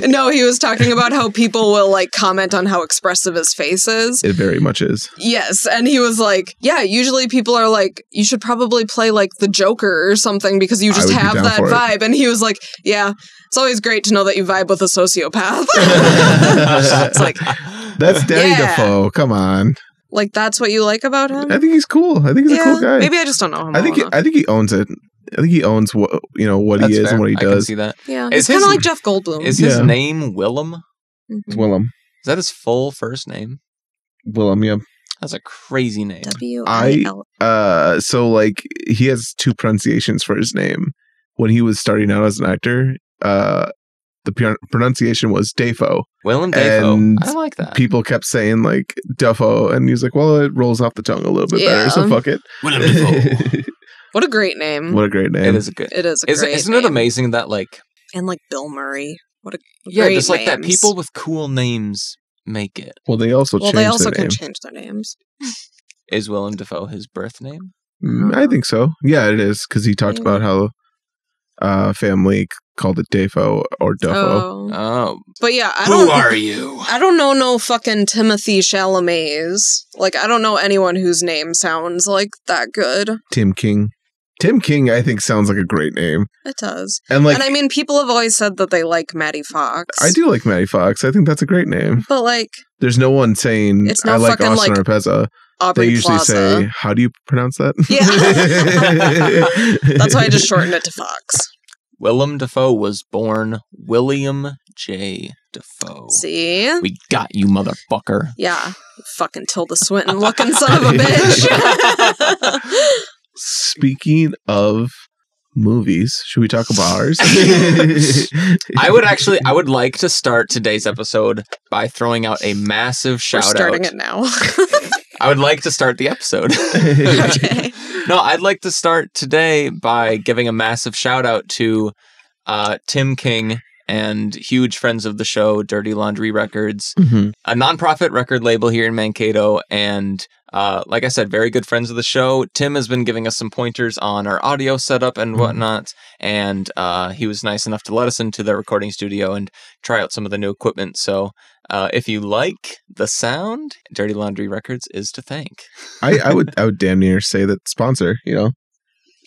No, he was talking about how people will, like, comment on how expressive his face is. It very much is. Yes, and he was like, yeah, usually people are like, you should probably play, like, the Joker or something because you I just would be have down that for it. vibe. And he was like, yeah, it's always great to know that you vibe with a sociopath. It's like, That's Danny Yeah. Dafoe. Come on. like, that's what you like about him? I think he's cool. I think he's a cool guy. Maybe I just don't know him I think well enough. I think he owns it. I think he owns what what That's he is fair. and what he I can does. see that. Yeah, Is it's kind his- of like Jeff Goldblum. Is his Yeah. name Willem? Mhm. It's Willem. Is that his full first name? Willem, yeah. That's a crazy name. W-I-L. So like he has two pronunciations for his name. When he was starting out as an actor, the pronunciation was Dafoe. Willem Dafoe. And I like that. People kept saying like Dafoe, and he's like, well, it rolls off the tongue a little bit better, so Yeah. fuck it. Willem Dafoe. What a great name. What a great name. It is a good. It is a great Isn't name. it amazing that like And like Bill Murray. What a yeah, great just like that names. people with cool names make it. Well, they also Well, changed they also their can name. change their names. Is Willem Dafoe his birth name? I think so. Yeah, it is because he talked Yeah. about how family called it Dafoe or Duffo. Oh. Oh, But yeah, I who don't are you? I don't know no fucking Timothy Chalamet's. Like, I don't know anyone whose name sounds like that good. Tim King. Tim King, I think, sounds like a great name. It does. And like, And I mean, people have always said that they like Maddie Fox. I do like Matty Fox. I think that's a great name. But like, There's no one saying It's no I like fucking, Austin like, Arpeza. Aubrey They usually Plaza. say, how do you pronounce that? Yeah. That's why I just shortened it to Fox. Willem Dafoe was born William J. Dafoe. See? We got you, motherfucker. Yeah. Fucking Tilda Swinton looking son of a bitch. Speaking of movies. Should we talk about ours? I would like to start today's episode by throwing out a massive shout out. We're starting it now. I would like to start the episode. Okay. No, I'd like to start today by giving a massive shout out to Tim King and huge friends of the show, Dirty Laundry Records, a nonprofit record label here in Mankato. And like I said, very good friends of the show. Tim has been giving us some pointers on our audio setup and whatnot. And he was nice enough to let us into their recording studio and try out some of the new equipment. So if you like the sound, Dirty Laundry Records is to thank. I would damn near say that sponsor, you know.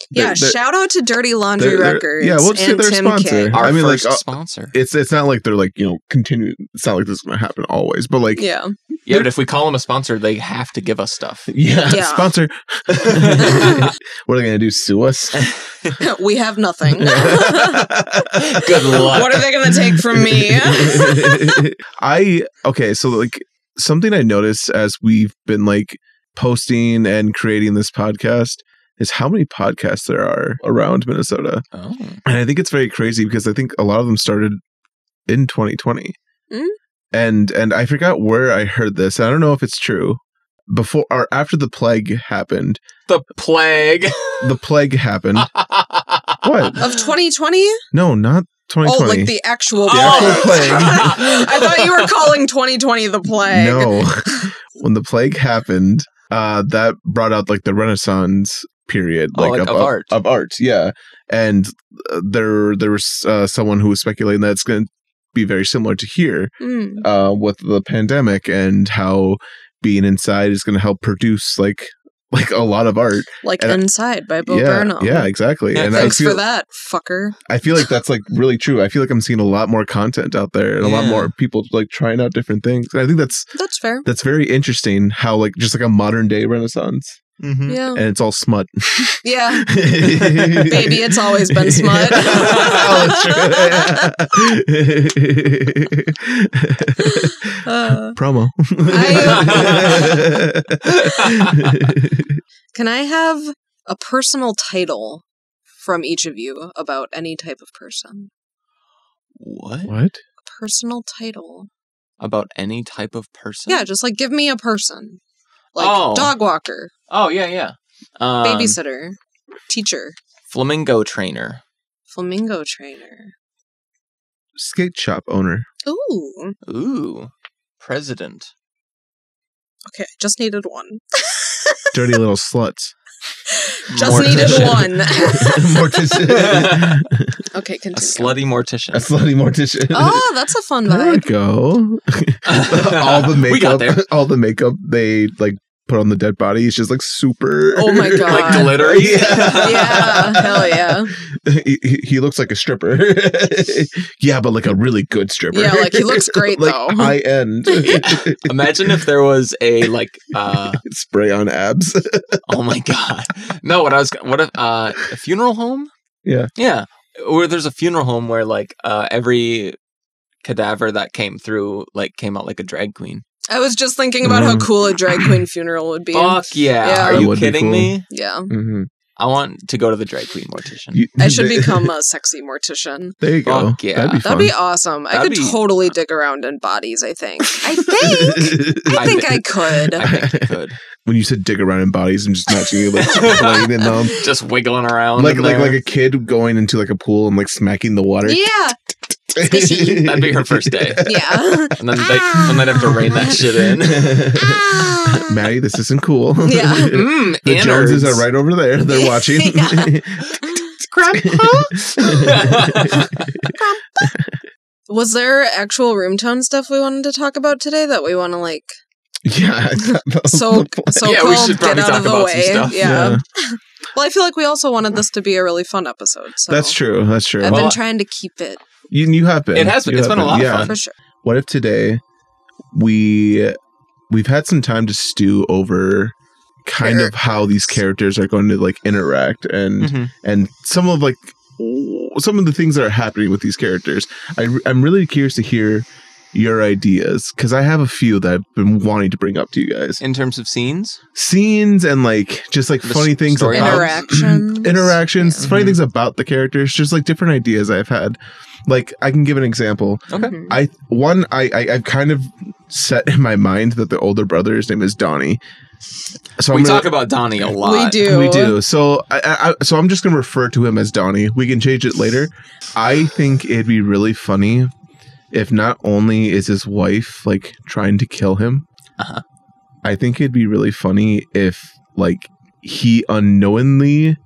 Yeah, shout out to Dirty Laundry Records. Yeah, we'll just say they're a sponsor. King. Our first sponsor. It's not like they're like, you know, continue. It's not like this is going to happen always, but like, yeah, but if we call them a sponsor, they have to give us stuff. Yeah. Sponsor. What are they going to do? Sue us? We have nothing. Good luck. What are they going to take from me? So like something I noticed as we've been like posting and creating this podcast is how many podcasts there are around Minnesota. Oh. And I think it's very crazy because I think a lot of them started in 2020. And I forgot where I heard this. I don't know if it's true. Before or after the plague happened. The plague? The plague happened. What? Of 2020? No, not 2020. Oh, like the actual plague. I thought you were calling 2020 the plague. No. When the plague happened, that brought out like the Renaissance period, like of art, yeah. And there was someone who was speculating that it's going to be very similar to here with the pandemic and how being inside is going to help produce like a lot of art, like Inside by Bo Burnham. Yeah, exactly. And thanks for that, fucker. I feel like that's like really true. I feel like I'm seeing a lot more content out there and a lot more people like trying out different things. And I think that's fair. That's very interesting. How like just like a modern day Renaissance. Yeah, and it's all smut. Yeah, baby, it's always been smut. Promo. Can I have a personal title from each of you about any type of person? What? A personal title about any type of person? Yeah, just like give me a person. Like dog walker. Oh, yeah. Babysitter. Teacher. Flamingo trainer. Skate shop owner. Ooh. President. Okay, just needed one. Dirty little sluts. Just needed one. Mortician. Okay, continue. A slutty mortician. Oh, that's a fun vibe. There we go. All the makeup. We got there. All the makeup they like put on the dead body is just like super. Oh my god! Like glittery. Yeah, hell yeah. He looks like a stripper. Yeah, but like a really good stripper. Yeah, like he looks great like though. High end. Imagine if there was a like spray on abs. Oh my god! No, what if a funeral home? Yeah. Or there's a funeral home where like every cadaver that came through like came out like a drag queen. I was just thinking about how cool a drag queen funeral would be. Fuck yeah. Are you kidding me? Yeah. Mm-hmm. I want to go to the drag queen mortician. I should become a sexy mortician. There you go. Fuck yeah. That'd be awesome. I could totally dig around in bodies, I think. I think I could. I think you could. When you said dig around in bodies, I'm just imagining you like playing in them. Just wiggling around. Like a kid going into like a pool and like smacking the water. Yeah. That'd be her first day. Yeah. And then they'd have to rein that shit in. Maddie, this isn't cool. Yeah. The Joneses are right over there. They're watching. Grandpa? Was there actual room tone stuff we wanted to talk about today that we want to like? Yeah. So yeah, we should probably get out of the way. Yeah. Well, I feel like we also wanted this to be a really fun episode. So That's true. I've been trying to keep it. You have been. It has been. It's been a lot of fun. For sure. What if today we've had some time to stew over kind of how these characters are going to like interact and some of the things that are happening with these characters. I'm really curious to hear your ideas, because I have a few that I've been wanting to bring up to you guys. In terms of scenes And like just like funny things about interactions, funny things about the characters, just like different ideas I've had. Like I can give an example. Okay. I've kind of set in my mind that the older brother's name is Donnie. So we talk about Donnie a lot. We do. So so I'm just going to refer to him as Donnie. We can change it later. I think it'd be really funny if not only is his wife like trying to kill him, I think it'd be really funny if like he unknowingly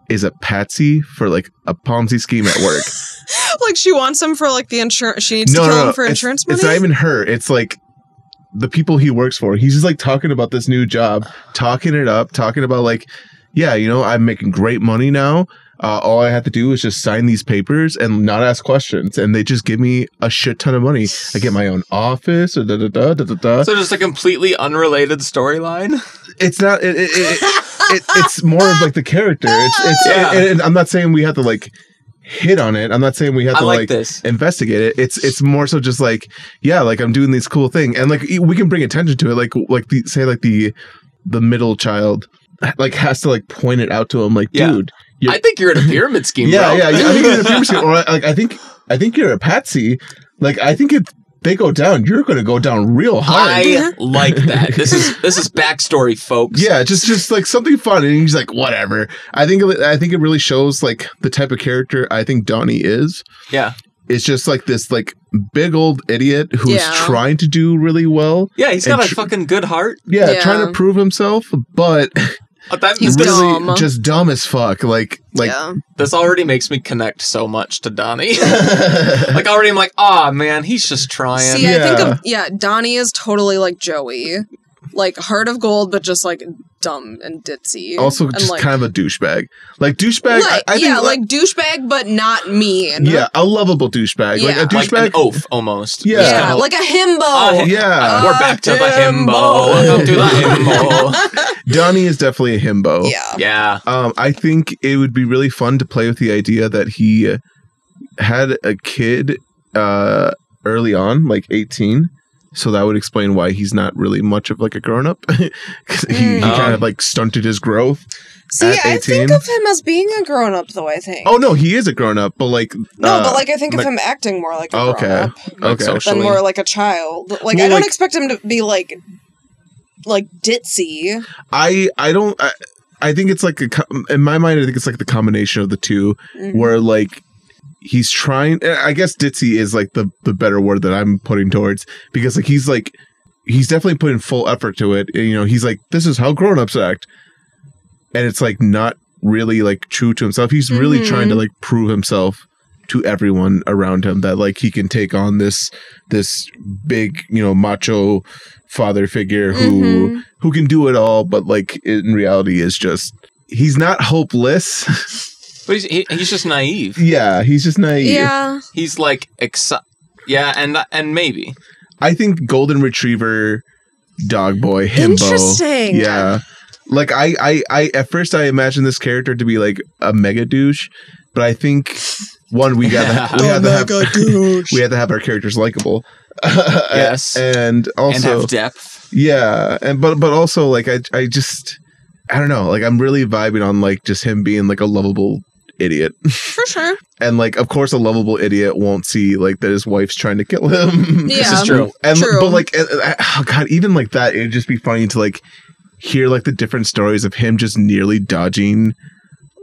is a patsy for like a Ponzi scheme at work. Like she wants him for like the insurance. She needs to kill him for insurance money. It's not even her. It's like the people he works for. He's just like talking about this new job, talking it up, talking about like, yeah, you know, I'm making great money now. All I have to do is just sign these papers and not ask questions, and they just give me a shit ton of money. I get my own office. Or So just a completely unrelated storyline. It's not. It's more of like the character. And I'm not saying we have to like hit on it. I'm not saying we have to like investigate it. It's more so just like, yeah, like I'm doing this cool thing, and like we can bring attention to it. Like the middle child like has to like point it out to him. Like, dude. I think you're in a pyramid scheme, bro. Yeah, I think you're in a pyramid scheme. Or like, I think you're a patsy. Like, I think if they go down, you're going to go down real hard. I like that. This is backstory, folks. Yeah, just like something fun. And he's like, whatever. I think it really shows like the type of character I think Donnie is. Yeah. It's just like this like big old idiot who's trying to do really well. Yeah, he's got a fucking good heart. Yeah, trying to prove himself, but he's really dumb. Just dumb as fuck. Like this already makes me connect so much to Donnie. Like already I'm like, man, he's just trying. See, I think Donnie is totally like Joey. Like heart of gold, but just like dumb and ditzy. Also, and just like, kind of a douchebag. Like douchebag. Right, I think, like douchebag, but not mean. Yeah, a lovable douchebag. Yeah. Like a douchebag. Like an oaf almost. Yeah, like a himbo. We're back to the himbo. Welcome to the himbo. Donnie is definitely a himbo. Yeah. I think it would be really fun to play with the idea that he had a kid early on, like 18. So that would explain why he's not really much of like a grown up. Because he kind of like stunted his growth. See, I think of him as being a grown up, though. I think. Oh no, he is a grown up, but like but like I think of him acting more like a grown up, than more like a child. Like I don't expect him to be like ditzy. I don't. I think it's like in my mind. I think it's like the combination of the two, where like. He's trying. I guess ditzy is like the better word that I'm putting towards, because like he's definitely putting full effort to it. And, you know, he's like, this is how grown-ups act, and it's like not really like true to himself. He's really trying to like prove himself to everyone around him that like he can take on this big, you know, macho father figure who can do it all, but like in reality is just he's not hopeless. But he's just naive. Yeah, he's just naive. Yeah. He's like, and maybe. I think Golden Retriever, Dog Boy, Himbo. Interesting. Yeah. Like, I at first I imagined this character to be like a mega douche, but I think, one, we have to have our characters likable. Yes. And also. And have depth. Yeah. But also, like, I just, I don't know. Like, I'm really vibing on, like, just him being like a lovable idiot. For sure. And like, of course, a lovable idiot won't see like that his wife's trying to kill him. Yeah, this is true. And but like, oh god, even like that, it'd just be funny to like hear like the different stories of him just nearly dodging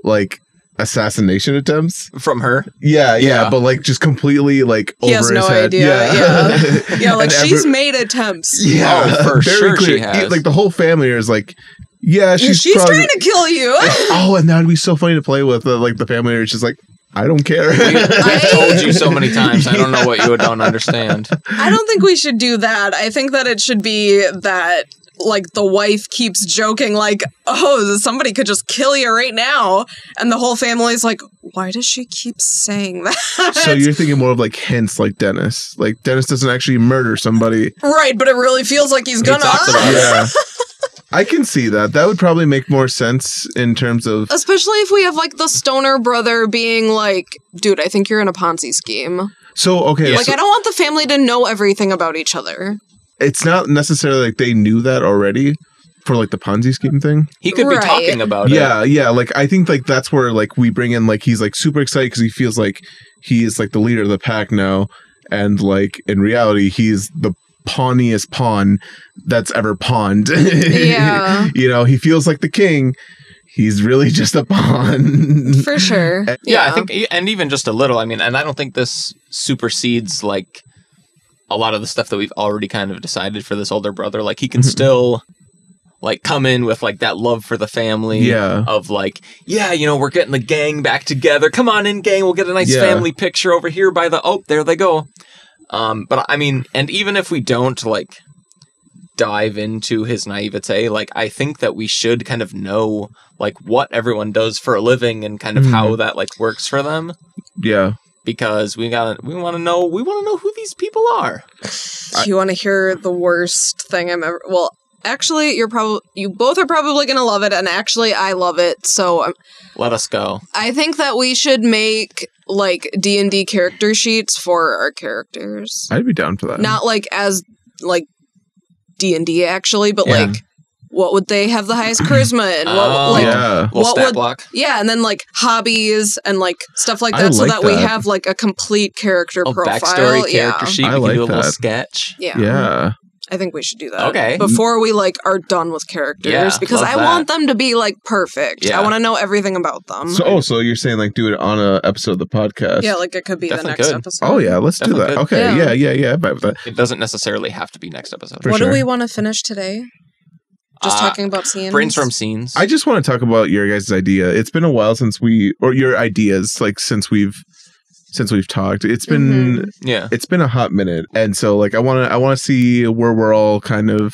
like assassination attempts from her. Yeah. But like just completely like he over has his no head. Idea. Yeah. Like she's made attempts. Yeah, for sure clear. She has. Like the whole family is like. Yeah, she's trying to kill you. And that would be so funny to play with. Like the family is just like, I don't care. I've told you so many times. I don't know what you don't understand. I don't think we should do that. I think that it should be that like the wife keeps joking like, oh, somebody could just kill you right now. And the whole family's like, why does she keep saying that? So you're thinking more of like hints like Dennis. Like Dennis doesn't actually murder somebody. Right, but it really feels like he's gonna. Yeah. I can see that. That would probably make more sense in terms of... Especially if we have, like, the stoner brother being like, dude, I think you're in a Ponzi scheme. So, okay. Like, I don't want the family to know everything about each other. It's not necessarily like they knew that already for like the Ponzi scheme thing. He could be talking about it. Yeah. Like, I think like that's where like we bring in like he's like super excited because he feels like he is like the leader of the pack now. And like in reality, he's the pawniest pawn that's ever pawned. Yeah. You know, he feels like the king. He's really just a pawn. For sure. Yeah, I think, and even just a little, I mean, and I don't think this supersedes, like, a lot of the stuff that we've already kind of decided for this older brother. Like, he can still, like, come in with, like, that love for the family of, like, yeah, you know, we're getting the gang back together. Come on in, gang. We'll get a nice family picture over here by the, oh, there they go. But, I mean, and even if we don't, like, dive into his naivete, like, I think that we should kind of know, like, what everyone does for a living and kind of how that, like, works for them. Yeah. Because we want to know who these people are. Do you want to hear the worst thing I'm ever... Well, actually, you both are probably going to love it, and actually, I love it, so... Let us go. I think that we should make, like, D&D character sheets for our characters. I'd be down for that. Not, like, as, like, D&D, actually, but, like, what would they have the highest charisma in? Little stat block. Yeah, and then, like, hobbies and, like, stuff like that, so that we have, like, a complete character profile. Backstory character sheet. We can do a little sketch. Yeah. I think we should do that. Okay. Before we, like, are done with characters. Because I want them to be, like, perfect. I want to know everything about them. So you're saying, like, do it on an episode of the podcast? Yeah, like, it could be the next episode. Oh, yeah, let's do that. Okay, yeah. That. It doesn't necessarily have to be next episode. What do we want to finish today? Just talking about scenes? Brainstorm scenes. I just want to talk about your guys' idea. It's been a while since your ideas, like, since we've talked. It's been it's been a hot minute, and so like I want to see where we're all kind of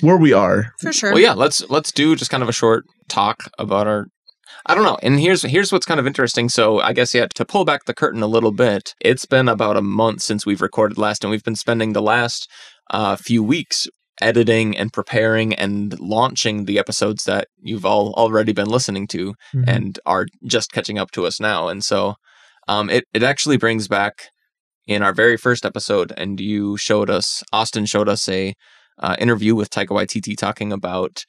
where we are. For sure. Well, yeah, let's do just kind of a short talk about our. I don't know. And here's what's kind of interesting. So I guess to pull back the curtain a little bit. It's been about a month since we've recorded last, and we've been spending the last few weeks editing and preparing and launching the episodes that you've all already been listening to and are just catching up to us now. And so it actually brings back in our very first episode, and Austin showed us a interview with Taika Waititi talking about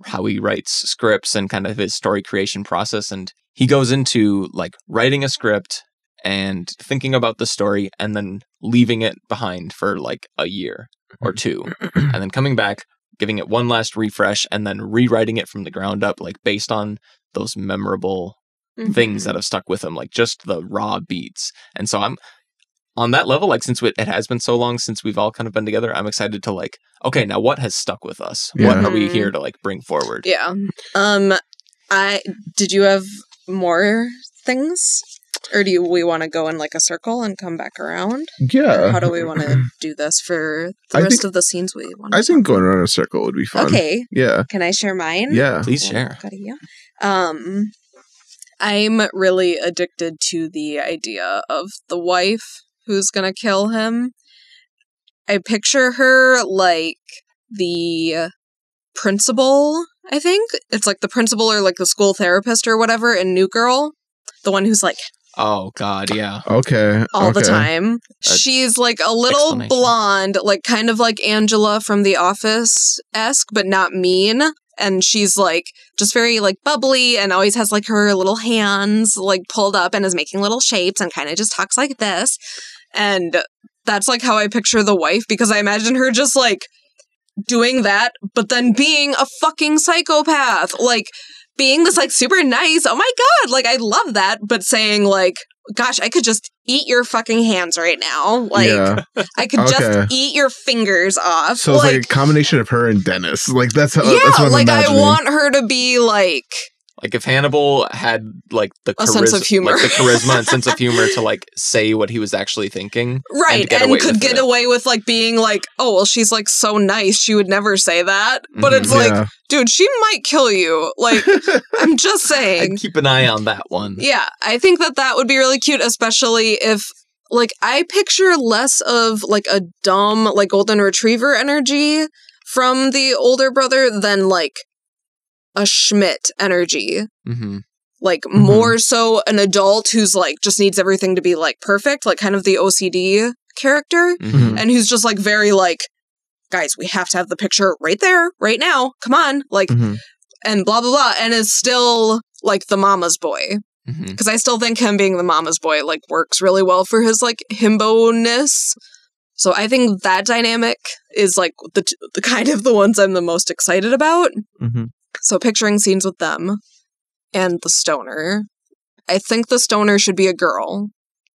how he writes scripts and kind of his story creation process. And he goes into like writing a script and thinking about the story and then leaving it behind for like a year or two and then coming back, giving it one last refresh and then rewriting it from the ground up, like based on those memorable things that have stuck with him, like just the raw beats. And so I'm on that level, like since it has been so long since we've all kind of been together, I'm excited to like, okay, now what has stuck with us? What are we here to like bring forward? Yeah. Did you have more things? Or do we want to go in like a circle and come back around? Yeah. Or how do we want to do this for the rest of the scenes we want? I think going around a circle would be fun. Okay. Yeah. Can I share mine? Yeah. Please share. I'm really addicted to the idea of the wife who's gonna kill him. I picture her like the principal, I think. It's like the principal or like the school therapist or whatever in New Girl. The one who's like... Oh, God, yeah. Okay. All the time. She's like a little blonde, like kind of like Angela from The Office-esque, but not mean. And she's like just very like bubbly and always has like her little hands like pulled up and is making little shapes and kind of just talks like this. And that's like how I picture the wife, because I imagine her just like doing that, but then being a fucking psychopath. Like being this like super nice, oh my God, like I love that, but saying like, gosh, I could just eat your fucking hands right now. Like, I could just eat your fingers off. So it's like a combination of her and Dennis. Like, that's how. Yeah, that's what like I want her to be like. Like if Hannibal had like sense of humor, like the charisma and sense of humor to like say what he was actually thinking, right, and could get away with like being like, oh well, she's like so nice, she would never say that, but it's like, dude, she might kill you. Like, I'm just saying. I'd keep an eye on that one. Yeah, I think that would be really cute, especially if like I picture less of like a dumb like golden retriever energy from the older brother than like a Schmidt energy. like more so an adult who's like just needs everything to be like perfect, like kind of the OCD character, and who's just like very like, guys, we have to have the picture right there, right now, come on, like, and blah blah blah, and is still like the mama's boy, because I still think him being the mama's boy like works really well for his like himbo-ness. So I think that dynamic is like the kind of the ones I'm the most excited about. So picturing scenes with them. And the stoner. I think the stoner should be a girl.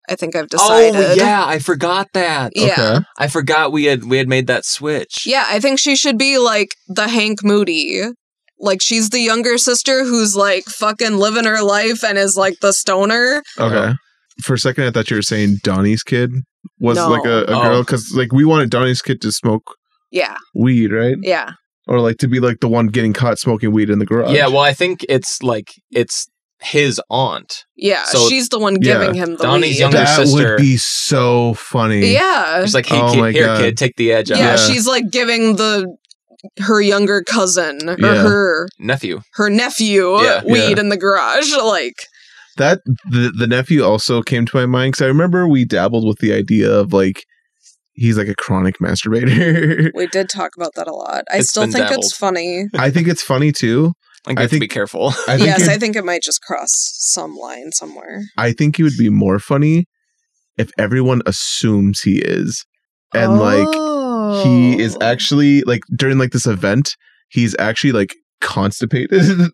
I think I've decided. Oh, yeah, I forgot that. Yeah. Okay. I forgot we had made that switch. Yeah, I think she should be, like, the Hank Moody. Like, she's the younger sister who's, like, fucking living her life and is, like, the stoner. Okay. For a second, I thought you were saying Donnie's kid was, No. like, a girl. Because, like, we wanted Donnie's kid to smoke Yeah. weed, right? Yeah. Or, like, to be, like, the one getting caught smoking weed in the garage. Yeah, well, I think it's his aunt. Yeah, So- she's the one giving him the Donnie's weed. younger That sister. would be so funny. Yeah. She's like, hey, Oh kid, my here, God. kid, take the edge out. Yeah, Yeah. she's, like, giving her younger cousin, or Yeah. Nephew. her nephew Yeah. weed in the garage, like... That, the nephew also came to my mind, because I remember we dabbled with the idea of, like, he's, like, a chronic masturbator. We did talk about that a lot. I It's still been think dabbled. it's funny. I think it's funny, too. I I have to think- be careful. I think Yes, it- I think it might just cross some line somewhere. I think it would be more funny if everyone assumes he is. And, like, he is actually, like, during, like, this event, he's actually, like, constipated.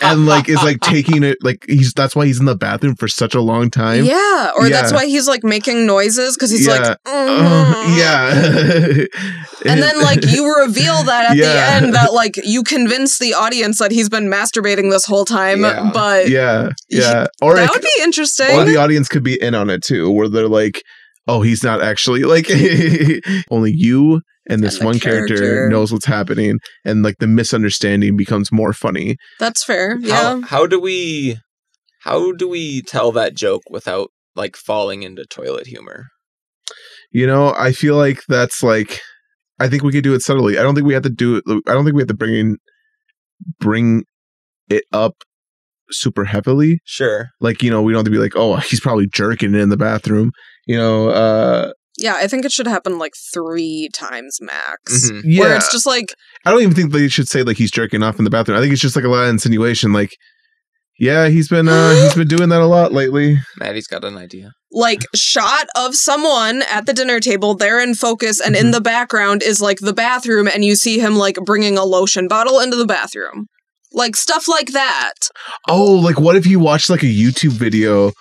And, like, is, like, taking it, like, that's why he's in the bathroom for such a long time. Yeah, or that's Yeah. why he's like making noises because he's like, Yeah. And then like you reveal that at the Yeah. end that like you convince the audience that he's been masturbating this whole time, Yeah. but Yeah. Or that it would be interesting. Or the audience could be in on it too, where they're like, oh, he's not actually like only you and this And the one character character. knows what's happening, and like the misunderstanding becomes more funny. That's fair. Yeah. How do we tell that joke without like falling into toilet humor? You know, I feel like that's like, I think we could do it subtly. I don't think we have to do it. I don't think we have to bring it up super heavily. Sure. Like, you know, we don't have to be like, oh, he's probably jerking in the bathroom. You know, Yeah, I think it should happen like 3 times max. Mhm. yeah. Where it's just like, I don't even think they should say like he's jerking off in the bathroom. I think it's just like a lot of insinuation. Like, yeah, he's been doing that a lot lately. Maddie's got an idea. like shot of someone at the dinner table, they're in focus, and in the background is like the bathroom, and you see him like bringing a lotion bottle into the bathroom. Like stuff like that. Oh, like what if you watched like a YouTube video,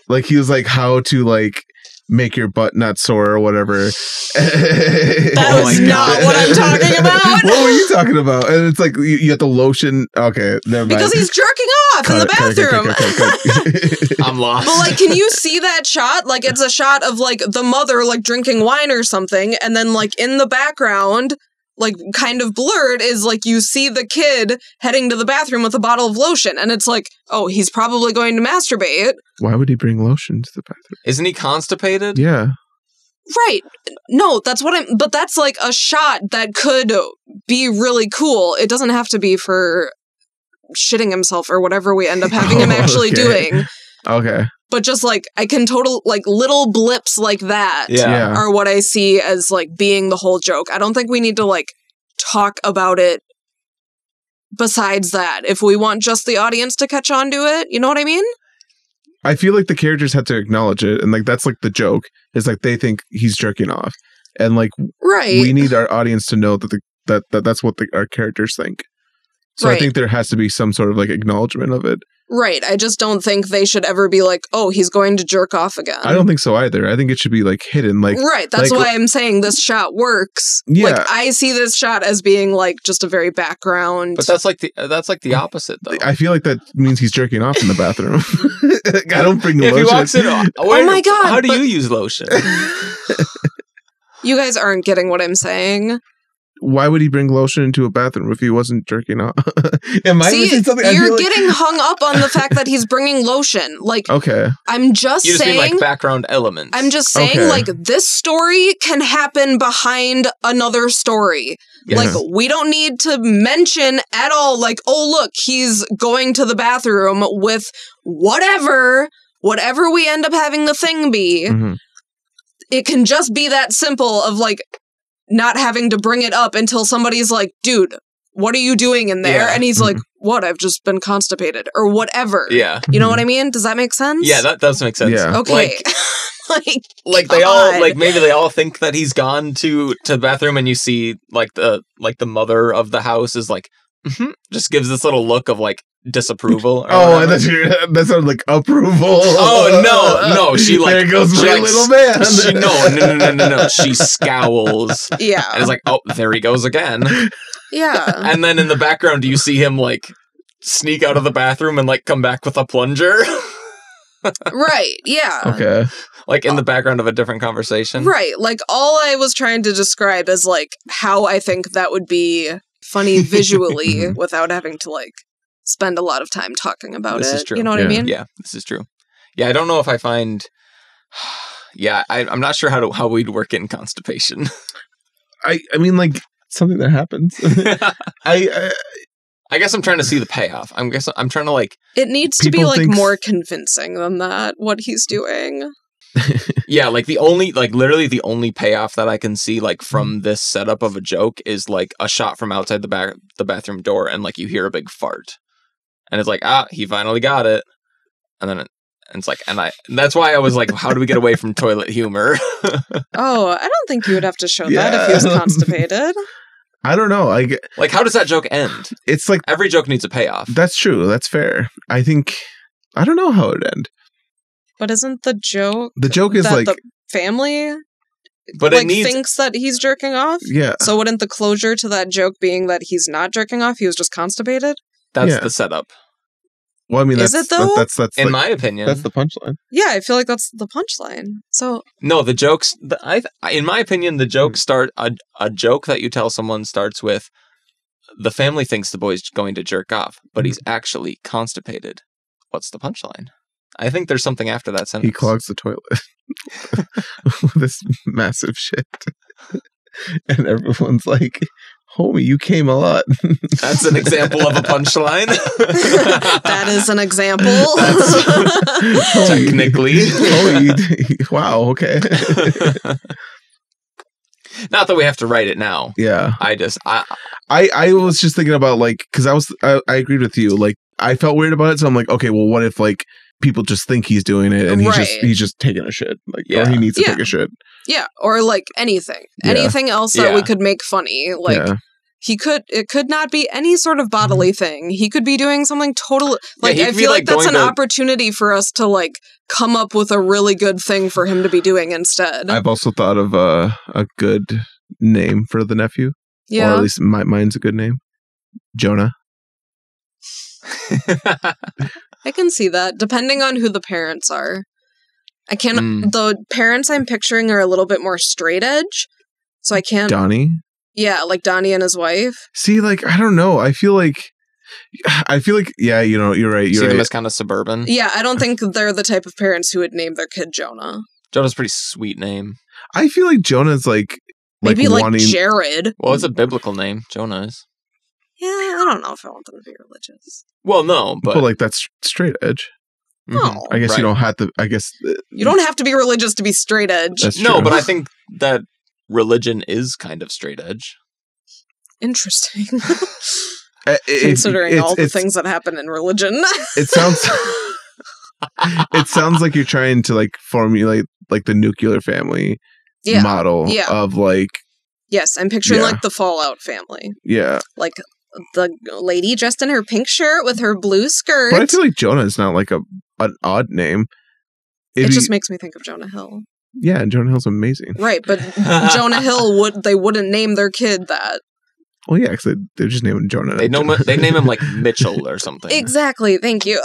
like he was like how to like make your butt not sore or whatever. That Oh was my not God. what I'm talking about. What were you talking about? And it's like you get the lotion. Okay, never mind. Because he's jerking off in the bathroom. I'm lost. But like, can you see that shot? Like, it's a shot of like the mother like drinking wine or something, and then like in the background, like kind of blurred, is like you see the kid heading to the bathroom with a bottle of lotion, and it's like, oh, he's probably going to masturbate. Why would he bring lotion to the bathroom? Isn't he constipated? Yeah. Right. No, that's what I'm... But that's, like, a shot that could be really cool. It doesn't have to be for shitting himself or whatever we end up having him actually Okay. doing. Okay. But just, like, I can like, little blips like that Yeah. are what I see as, like, being the whole joke. I don't think we need to, like, talk about it besides that. If we want just the audience to catch on to it, you know what I mean? I feel like the characters have to acknowledge it, and like that's like the joke is like they think he's jerking off, and like Right. we need our audience to know that that's what our characters think. So I Right. think there has to be some sort of like acknowledgement of it. Right. I just don't think they should ever be like, oh, he's going to jerk off again. I don't think so either. I think it should be like hidden, like Right, that's like- why I'm saying this shot works. Yeah. Like I see this shot as being like just a very background. But that's like the opposite though. I feel like that means he's jerking off in the bathroom. I don't bring If lotion. he walks in, my God, How do but- you use lotion? You guys aren't getting what I'm saying. why would he bring lotion into a bathroom if he wasn't jerking off? Am I See, missing something? you're getting hung up on the fact that he's bringing lotion. Like, okay. I'm just You just saying, mean like background elements. I'm just saying, Okay. like, this story can happen behind another story. Yeah. Like, we don't need to mention at all, like, oh, look, he's going to the bathroom with whatever we end up having the thing be. Mhm. It can just be that simple of, like, not having to bring it up until somebody's like, dude, what are you doing in there? Yeah. And he's like, what? I've just been constipated or whatever. Yeah. You know what I mean? Does that make sense? Yeah, that does make sense. Yeah. Okay. Like they all God. like maybe they all think that he's gone to the bathroom, and you see like the mother of the house is like just gives this little look of like disapproval. Or Oh, whatever. that sounded like approval. Oh no, she like there goes she, my like, little man. She, no. She scowls Yeah. and is like, oh, there he goes again. Yeah. And then in the background, you see him like sneak out of the bathroom and like come back with a plunger, Right. Yeah. Okay. like in the background of a different conversation. Right. Like, all I was trying to describe is, like, how I think that would be funny visually without having to, like, spend a lot of time talking about This it. is true. You know what I Yeah. mean? Yeah, this is true. Yeah, I don't know if I find. Yeah, I'm not sure how we'd work in constipation. I mean, like something that happens. I guess I'm trying to see the payoff. I'm trying to like. It needs to be, People like, think- more convincing than that, what he's doing. Yeah, like literally the only payoff that I can see like from this setup of a joke is like a shot from outside the bathroom door, and like you hear a big fart, and it's like, he finally got it, and then it's like, and that's why I was like, how do we get away from toilet humor? Oh, I don't think you would have to show that Yeah. if he was constipated. I don't know. Like, how does that joke end? It's like Every joke needs a payoff. that's true. That's fair. I don't know how it would end. But isn't the joke The joke is that like the family But like it needs. thinks that he's jerking off? yeah. So wouldn't the closure to that joke being that he's not jerking off, he was just constipated? That's Yeah. the setup, Well, I mean, Is that's it, though? that's in like, my opinion. that's the punchline. Yeah, I feel like that's the punchline. So No, the jokes. In my opinion, the joke start a joke that you tell someone starts with, the family thinks the boy's going to jerk off, but he's actually constipated. What's the punchline? I think there's something after that sentence. He clogs the toilet with this massive shit, and everyone's like, "Homie, you came a lot." That's an example of a punchline. that is an example. Technically. Wow. Okay. Not that we have to write it now. Yeah. I was just thinking about like, because I agreed with you. Like, I felt weird about it, so I'm like, okay, well, what if like people just think he's doing it and Right. he's just taking a shit, like, Yeah. or he needs to Yeah. take a shit. Yeah, or like anything. Yeah. Anything else that Yeah. we could make funny. Like Yeah. it could not be any sort of bodily thing. He could be doing something totally like he I could be, feel like, like that's going an to- opportunity for us to like come up with a really good thing for him to be doing instead. I've also thought of a good name for the nephew, or Yeah. at least mine's a good name, Jonah. I can see that, depending on who the parents are. I can't. Mm. The parents I'm picturing are a little bit more straight edge, so I can't. Donnie. Yeah, like Donnie and his wife. See, like, I don't know. I feel like, yeah, you know, you're right. See You're them right. as kind of suburban. Yeah, I don't think they're the type of parents who would name their kid Jonah. Jonah's a pretty sweet name. I feel like Jonah's like Maybe like wanting. Jared. Well, it's a biblical name. Jonah is. Yeah, I don't know if I want them to be religious. Well, no, but like that's straight edge. Mhm. No. I guess Right. you don't have to. I guess You don't have to be religious to be straight edge. that's No, true. but I think that religion is kind of straight edge. Interesting. It- Considering all the it's- things that happen in religion. it sounds. It sounds like you're trying to like formulate like the nuclear family Yeah. model Yeah. of like Yes, I'm picturing Yeah. like the Fallout family. yeah. Like the lady dressed in her pink shirt with her blue skirt. But I feel like Jonah is not like an odd name. It If just you- makes me think of Jonah Hill. yeah, and Jonah Hill's amazing. Right, but Jonah Hill wouldn't name their kid that. Well, yeah, because they're just naming Jonah. They name him like Mitchell or something. Exactly, thank you.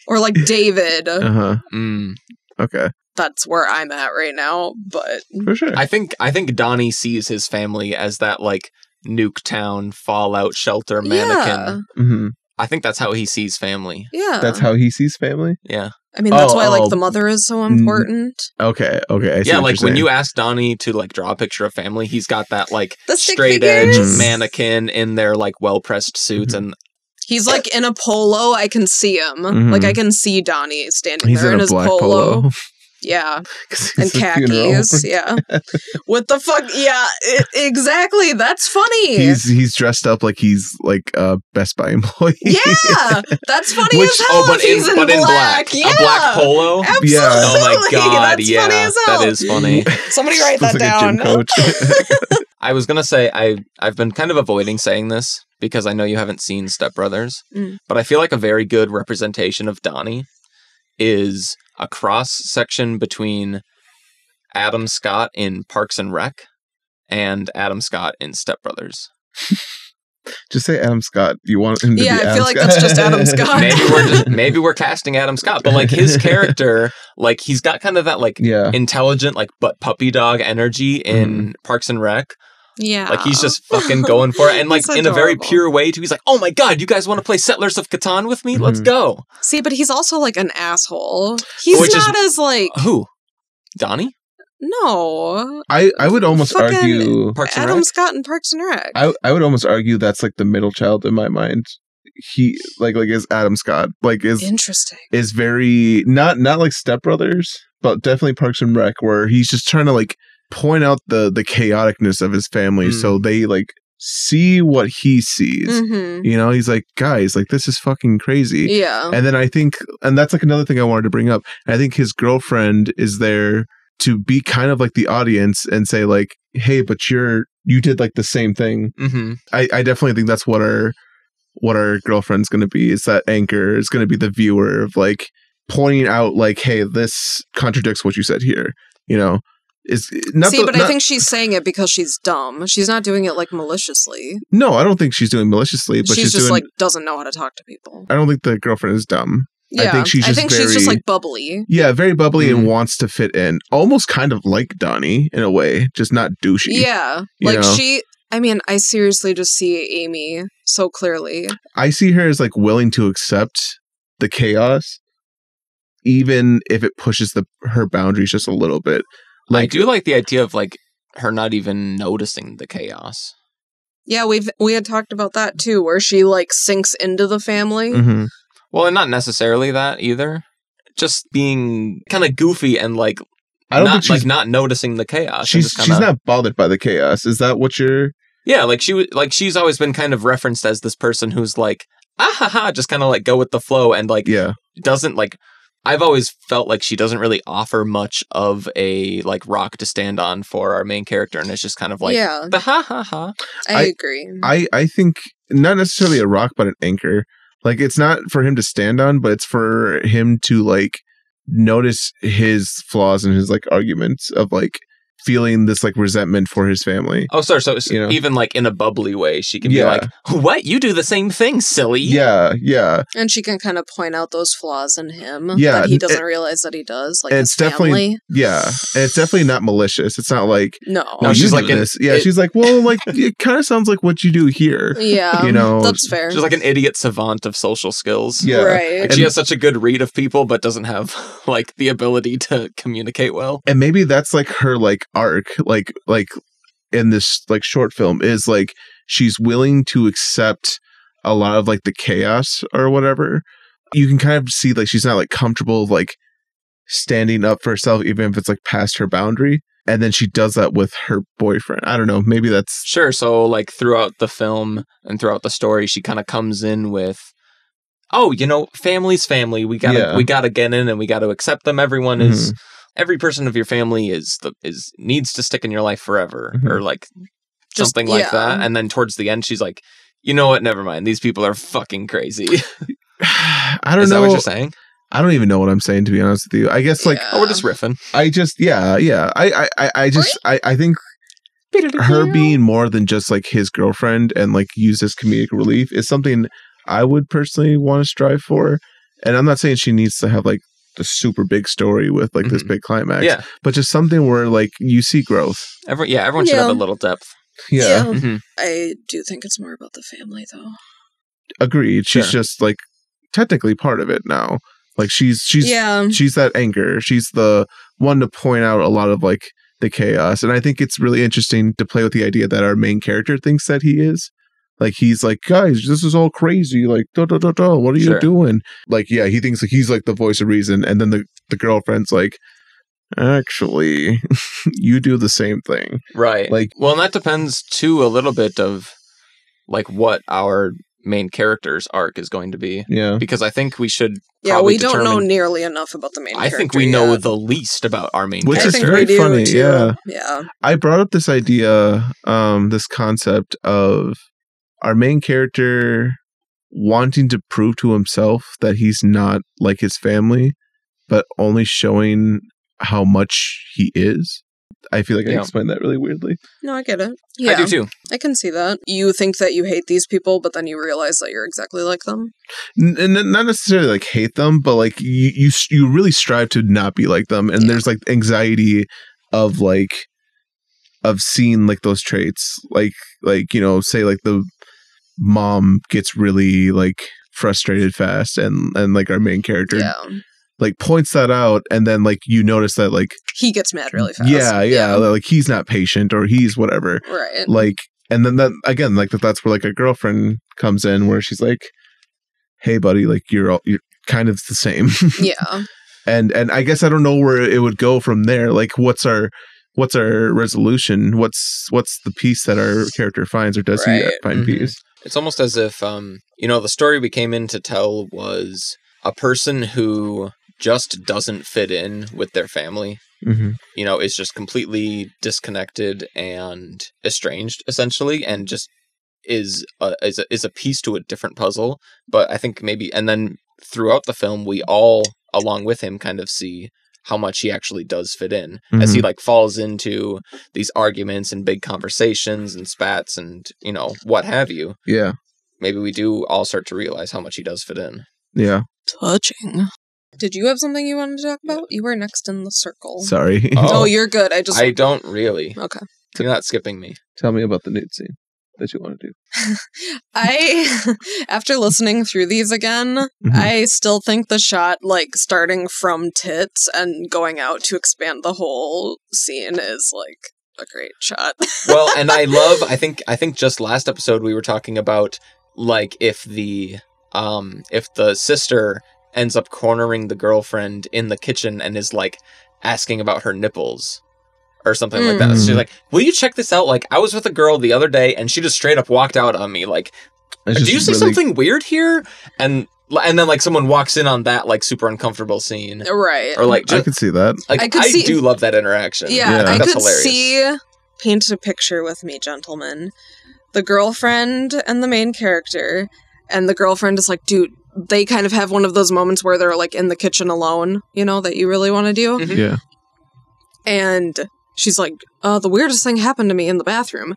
Or like David. Uh huh. Mm. Okay. that's where I'm at right now, but For sure. I think Donnie sees his family as that like Nuketown fallout shelter mannequin. Mhm. I think that's how he sees family. yeah. That's how he sees family? Yeah. I mean, that's why like oh. the mother is so important. Okay. I see Yeah, what like you're when saying. you ask Donnie to like draw a picture of family, he's got that like The stick straight edge figures. mannequin in their like well pressed suits, Mhm. and He's like in a polo. I can see him. Mhm. Like I can see Donnie standing He's there in in a his black polo. polo. Yeah. 'Cause And it's a funeral. khakis. Yeah. What the fuck? Yeah, exactly. That's funny. He's dressed up like he's like a Best Buy employee. Yeah, that's funny Which- as hell. if he's in black. Yeah. a black polo. Absolutely. Yeah. Oh my god! That's Yeah, funny as hell. that is funny. Somebody write that Looks like a down. gym coach. I was gonna say I've been kind of avoiding saying this because I know you haven't seen Step Brothers, but I feel like a very good representation of Donnie is a cross section between Adam Scott in Parks and Rec and Adam Scott in Step Brothers. Just say Adam Scott. You want him to be Yeah, I Adam feel like Scott? that's just Adam Scott. Maybe we're casting Adam Scott, but like his character, like he's got kind of that like Yeah. intelligent like but puppy dog energy in Parks and Rec. Yeah. Like he's just fucking going for it, and like He's in a very adorable. pure way too. He's like, "Oh my god, you guys want to play Settlers of Catan with me? Let's Mhm. go." See, but he's also like an asshole. He's Which is- not as like Who? Donnie? no. I would almost Fucking argue. Parks and Adam Rec? Scott in Parks and Rec. I would almost argue that's like the middle child in my mind. He like is Adam Scott like Interesting. is very not like Step Brothers, but definitely Parks and Rec, where he's just trying to like point out the chaoticness of his family, so they like see what he sees. Mm-hmm. You know, he's like, guys, like this is fucking crazy. Yeah. And then I think, and that's like another thing I wanted to bring up. I think his girlfriend is there to be kind of like the audience and say like, hey, but you did like the same thing. Mm-hmm. I definitely think that's what our girlfriend's going to be, is that anchor is going to be the viewer of like pointing out like, hey, this contradicts what you said here, you know. Is not See, but I think she's saying it because she's dumb. She's not doing it like maliciously. no, I don't think she's doing maliciously, but she's just doing like doesn't know how to talk to people. I don't think the girlfriend is dumb. Yeah, I think she's just she's just very- like bubbly. Yeah, very bubbly Mhm. and wants to fit in, almost kind of like Donnie in a way, just not douchey. Yeah, You like know? I mean, I seriously just see Amy so clearly. I see her as like willing to accept the chaos, even if it pushes her boundaries just a little bit. I do like the idea of like her not even noticing the chaos. Yeah, we had talked about that too, where she like sinks into the family. Mhm. Well, and not necessarily that either. Just being kind of goofy and like I don't think she's not noticing the chaos. and she's just kinda, not bothered by the chaos. Is that what you're? Yeah, like she's always been kind of referenced as this person who's like just kind of like go with the flow and like Yeah, doesn't like. I've always felt like she doesn't really offer much of a like rock to stand on for our main character, and it's just kind of like Yeah. the ha ha ha. I agree. I think not necessarily a rock, but an anchor. Like it's not for him to stand on, but it's for him to like notice his flaws and his like arguments of like feeling this like resentment for his family. Oh, sorry. So You know? even like in a bubbly way, she can Yeah. be like, "What? You do the same thing, silly." Yeah. And she can kind of point out those flaws in him Yeah, that he and doesn't realize that he does. Like it's his definitely family. yeah, and it's definitely not malicious. It's not like No. No, you she's do like in- this. Yeah, it- she's like, well, like it kind of sounds like what you do here. Yeah. You know, that's fair. She's like an idiot savant of social skills. Yeah. Right. Like she has such a good read of people, but doesn't have like the ability to communicate well. And maybe that's like her like arc, like in this like short film, is like she's willing to accept a lot of like the chaos or whatever. You can kind of see like she's not like comfortable like standing up for herself, even if it's like past her boundary. And then she does that with her boyfriend. I don't know. Maybe that's Sure. So like throughout the film and throughout the story, she kind of comes in with, "Oh, family's family. We gotta get in and we gotta accept them. Everyone is every person of your family is needs to stick in your life forever," or like Just- something like yeah. that. And then towards the end, she's like, "You know what? Never mind. These people are fucking crazy." I don't Is know that what you're saying? I don't even know what I'm saying, to be honest with you. I guess like Yeah. Oh, we're just riffing. I just I think her being more than just like his girlfriend and like use as comedic relief is something I would personally want to strive for. And I'm not saying she needs to have like the super big story with like this big climax. Yeah. But just something where like you see growth. Everyone should have a little depth. Yeah. Mm-hmm. I do think it's more about the family, though. Agreed. She's just like technically part of it now. Like she's that anchor. She's the one to point out a lot of like the chaos. And I think it's really interesting to play with the idea that our main character thinks that he is. Like he's like, guys, this is all crazy. Like, what are you doing? Like, yeah, he thinks like he's like the voice of reason. And then the girlfriend's like, actually, you do the same thing. Right. Like, well, and that depends too a little bit of like what our main character's arc is going to be. Yeah. Because I think we should we don't know nearly enough about the main character. I think we know the least about our main character. Which is very funny. Too. Yeah. I brought up this idea, this concept of our main character wanting to prove to himself that he's not like his family, but only showing how much he is. I feel like I explained that really weirdly. No, I get it. Yeah, I do too. I can see that. You think that you hate these people, but then you realize that you're exactly like them. Not necessarily like hate them, but like you really strive to not be like them. And there's like anxiety of seeing like those traits. Like, you know, say like the mom gets really like frustrated fast and like our main character like points that out, and then like you notice that like he gets mad really fast. Yeah. Like he's not patient or he's whatever. Right. Like, and then that again, like that's where like a girlfriend comes in where she's like, "Hey, buddy, like you're kind of the same." Yeah. And I guess I don't know where it would go from there. Like, what's our resolution? What's the piece that our character finds, or does he find peace? It's almost as if the story we came in to tell was a person who just doesn't fit in with their family. Mm-hmm. You know, is just completely disconnected and estranged, essentially, and just is a piece to a different puzzle. But I think maybe, and then throughout the film, we all, along with him, kind of see how much he actually does fit in as he like falls into these arguments and big conversations and spats and, you know, what have you. Yeah. Maybe we do all start to realize how much he does fit in. Yeah. Touching. Did you have something you wanted to talk about? You were next in the circle. Sorry. Oh, you're good. I don't really. Okay. You're not skipping me. Tell me about the nude scene that you want to do. After listening through these again, I still think the shot, like, starting from tits and going out to expand the whole scene is, like, a great shot. Well, and I think just last episode we were talking about, like, if the sister ends up cornering the girlfriend in the kitchen and is, like, asking about her nipples or something like that. So she's like, will you check this out? Like, I was with a girl the other day and she just straight up walked out on me. Like, do you see something weird here? And then, like, someone walks in on that, like, super uncomfortable scene. Right. Or, like, I could see that. Like, I do love that interaction. Yeah, I That's could hilarious. paint a picture with me, gentlemen. The girlfriend and the main character, and the girlfriend is like, dude, they kind of have one of those moments where they're, like, in the kitchen alone, you know, that you really want to do. Mm-hmm. Yeah. And she's like, the weirdest thing happened to me in the bathroom.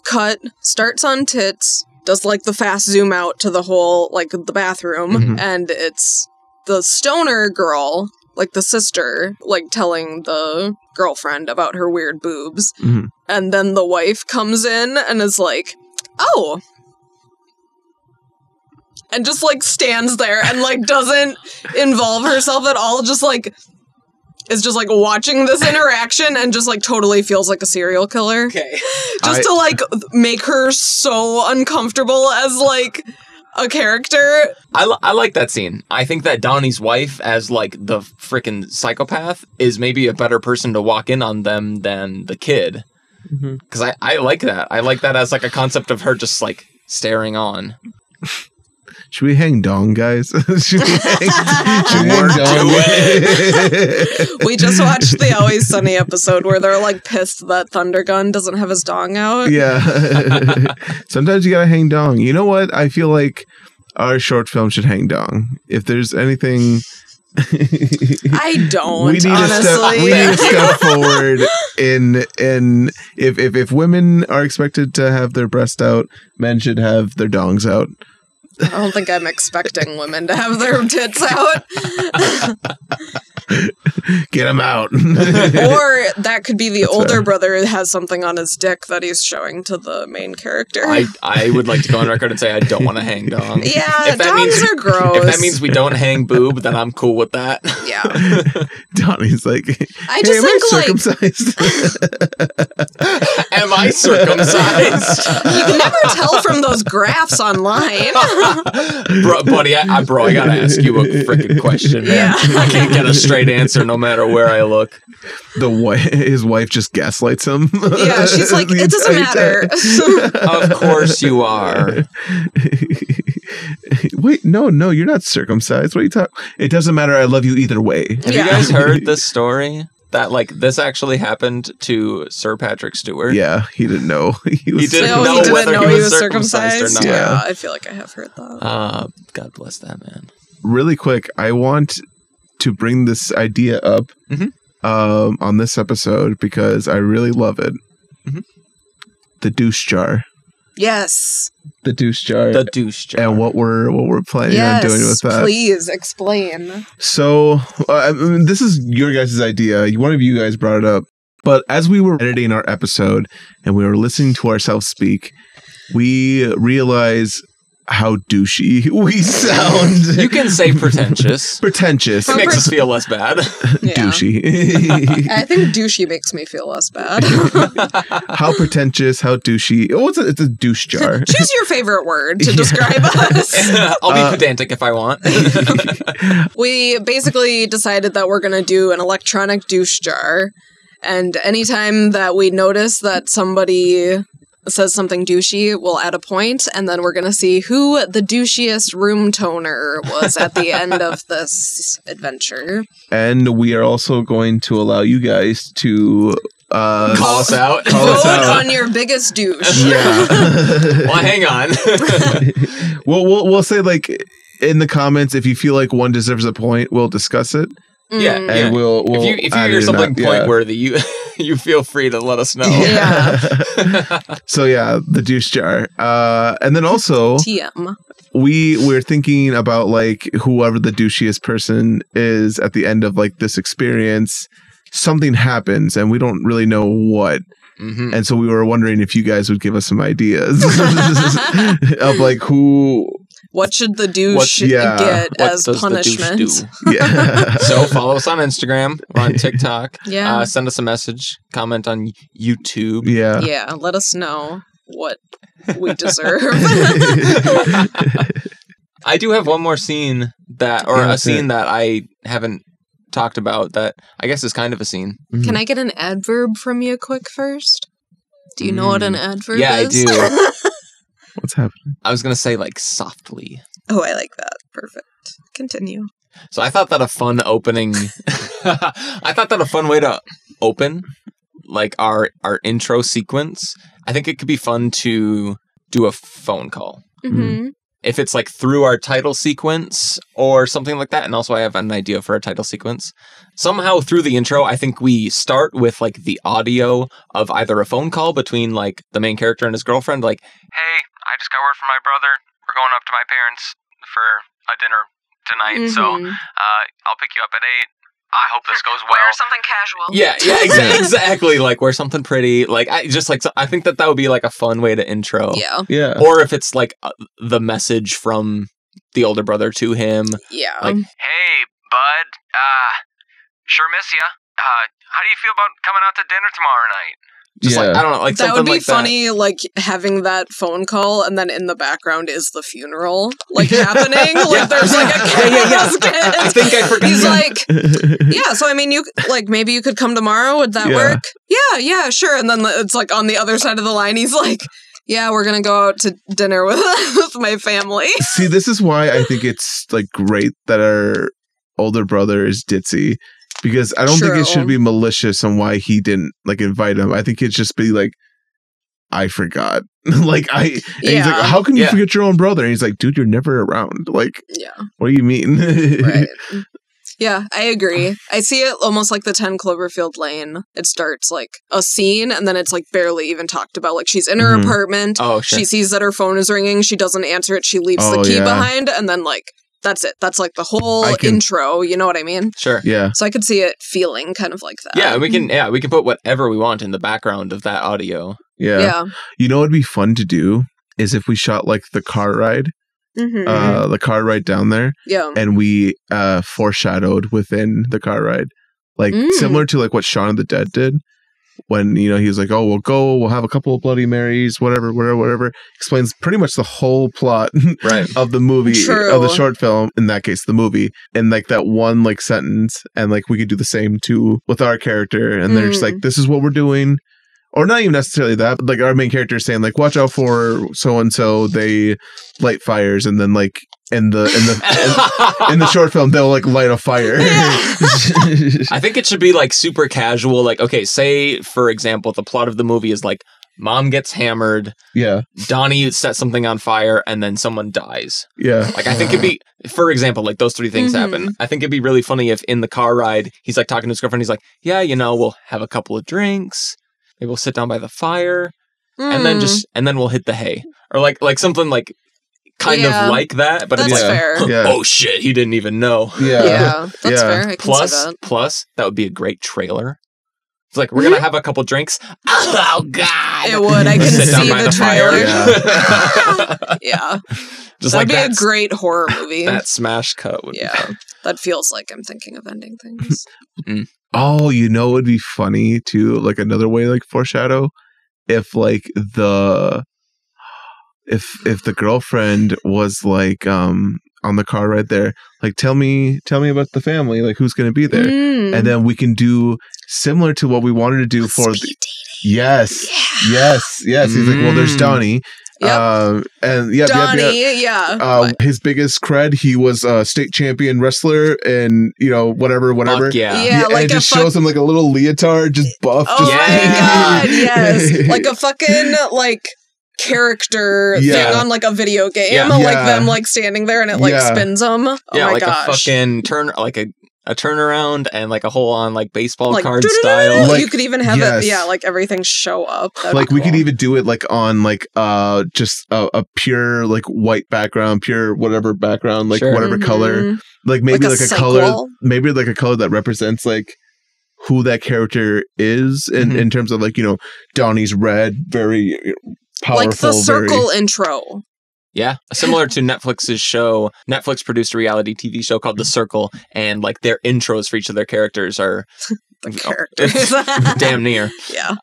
Cut, starts on tits, does, like, the fast zoom out to the whole, like, the bathroom, and it's the stoner girl, like, the sister, like, telling the girlfriend about her weird boobs. And then the wife comes in and is like, oh. And just, like, stands there and, like, doesn't involve herself at all, just, like, is just, like, watching this interaction and just, like, totally feels like a serial killer. Okay. Just to, like, make her so uncomfortable as, like, a character. I like that scene. I think that Donnie's wife, as, like, the freaking psychopath, is maybe a better person to walk in on them than the kid. Because I like that. I like that as, like, a concept of her just, like, staring on. Should we hang dong, guys? Should we hang dong? We just watched the Always Sunny episode where they're, like, pissed that Thundergun doesn't have his dong out. Yeah. Sometimes you gotta hang dong. You know what? I feel like our short film should hang dong. If there's anything... I don't, we need to step forward in if women are expected to have their breast out, men should have their dongs out. I don't think I'm expecting women to have their tits out. Get him out. Or that could be the older brother who has something on his dick that he's showing to the main character. I would like to go on record and say I don't want to hang dong. Yeah, dongs are gross. If that means we don't hang boob, then I'm cool with that. Yeah. Donnie's like, I just think, circumcised? Am I circumcised? You can never tell from those graphs online. Buddy, I gotta ask you a freaking question, man. Yeah. I can't get a straight answer no matter where I look. His wife just gaslights him. Yeah, she's like, it doesn't matter. Of course you are. Wait, no, you're not circumcised. What are you talking? It doesn't matter. I love you either way. Have you guys heard this story? That this actually happened to Sir Patrick Stewart. Yeah, he didn't know. He didn't know whether he was circumcised or not. Yeah, I feel like I have heard that. God bless that man. Really quick, I want to bring this idea up on this episode because I really love it. Mm-hmm. The douche jar. Yes. The douche jar. The douche jar. And what we're planning on doing with that. Please explain. So, this is your guys' idea. One of you guys brought it up. But as we were editing our episode and we were listening to ourselves speak, we realized how douchey we sound. You can say pretentious. Pretentious. It makes us feel less bad. Yeah. Douchey. I think douchey makes me feel less bad. How pretentious, how douchey. Oh, it's a douche jar. Choose your favorite word to describe us. I'll be pedantic if I want. We basically decided that we're going to do an electronic douche jar. And anytime that we notice that somebody says something douchey, we'll add a point, and then we're going to see who the douchiest room toner was at the end of this adventure. And we are also going to allow you guys to call us out. Vote on your biggest douche. Yeah. Well, hang on. We'll say, like, in the comments, if you feel like one deserves a point, we'll discuss it. Yeah, and we'll if you hear something point-worthy, you feel free to let us know. Yeah. So yeah, the douche jar, and then also TM. We're thinking about like whoever the douchiest person is at the end of like this experience. Something happens, and we don't really know what. Mm-hmm. And so we were wondering if you guys would give us some ideas of like who. What should the douche get as punishment? Yeah. So follow us on Instagram. We're on TikTok. Yeah. Send us a message. Comment on YouTube. Yeah. Yeah. Let us know what we deserve. I do have one more scene a scene that I haven't talked about that I guess is kind of a scene. Mm-hmm. Can I get an adverb from you quick first? Do you know what an adverb is? Yeah, I do. What's happening? I was going to say, like, softly. Oh, I like that. Perfect. Continue. So I thought that a fun opening... I thought that a fun way to open, like, our intro sequence, I think it could be fun to do a phone call. Mm-hmm. If it's, like, through our title sequence or something like that, and also I have an idea for a title sequence. Somehow through the intro, I think we start with, like, the audio of either a phone call between, like, the main character and his girlfriend, like, hey, I just got word from my brother. We're going up to my parents for a dinner tonight, so I'll pick you up at 8. I hope this goes well. Wear something casual. Yeah, exactly. Like, wear something pretty. Like, I think that would be, like, a fun way to intro. Yeah. Or if it's, like, the message from the older brother to him. Yeah. Like, hey, bud, sure miss ya. How do you feel about coming out to dinner tomorrow night? Just like, I don't know, like that something would be like funny, like having that phone call, and then in the background is the funeral, like happening. Like there's like a casket. I think I forgot. He's like, yeah. So I mean, you like maybe you could come tomorrow. Would that work? Yeah, sure. And then it's like on the other side of the line, he's like, yeah, we're gonna go out to dinner with my family. See, this is why I think it's like great that our older brother is ditzy. Because I don't think it should be malicious on why he didn't like invite him. I think it'd just be like, I forgot. He's like, how can you forget your own brother? And he's like, dude, you're never around. Like, what do you mean? Right. Yeah, I agree. I see it almost like the 10 Cloverfield Lane. It starts like a scene and then it's like barely even talked about. Like she's in her apartment. Oh, sure. She sees that her phone is ringing. She doesn't answer it. She leaves the key behind and then like that's it. That's like the whole intro. You know what I mean? Sure. Yeah. So I could see it feeling kind of like that. Yeah, we can put whatever we want in the background of that audio. Yeah. You know what would be fun to do is if we shot like the car ride. The car ride down there. Yeah. And we foreshadowed within the car ride. Like similar to like what Shaun of the Dead did. When, you know, he was like, oh, we'll have a couple of Bloody Marys, whatever. Explains pretty much the whole plot of the movie, of the short film, in that case, the movie, in like that one like sentence. And like we could do the same too with our character. And they're just like, this is what we're doing. Or not even necessarily that, but like our main character is saying like, watch out for so-and-so, they light fires. And then like in the short film, they'll like light a fire. I think it should be like super casual. Like, okay, say for example, the plot of the movie is like mom gets hammered. Yeah. Donnie sets something on fire and then someone dies. Yeah. Like I think it'd be, for example, like those three things happen. I think it'd be really funny if in the car ride, he's like talking to his girlfriend. He's like, yeah, you know, we'll have a couple of drinks. Maybe we'll sit down by the fire and then we'll hit the hay or like something like kind of like that, but that's it's like, fair. Oh shit, he didn't even know. Yeah, that's fair. I can see that. Plus, that would be a great trailer. It's like, we're going to have a couple drinks. Oh, God. It would. I can sit down see by the trailer. Fire. Yeah. Just that'd like be a great horror movie. That smash cut would be fun. That feels like I'm thinking of ending things. Oh, you know, it'd be funny too, like another way, like foreshadow, if like if the girlfriend was like on the car right there, like tell me about the family, like who's going to be there, and then we can do similar to what we wanted to do for the yes. He's like, well, there's Donnie. Yep. And Donnie, his biggest cred, he was a state champion wrestler and, you know, whatever. Fuck yeah. And like it just shows him like a little leotard, just buff. Oh my God, yes. Like a fucking, like, character thing on like a video game. Like them like standing there and it like spins them. Oh my like gosh. A fucking a turnaround and like a whole on like baseball like, card style. Like, you could even have it, like everything show up. That'd like be cool. We could even do it like on like just a pure like white background, pure whatever background, like whatever color. Like maybe like a color, maybe like a color that represents like who that character is in terms of like, you know, Donnie's red, very powerful. Like the Circle intro. Yeah, similar to Netflix's show. Netflix produced a reality TV show called The Circle, and like their intros for each of their characters are the characters, damn near. Yeah,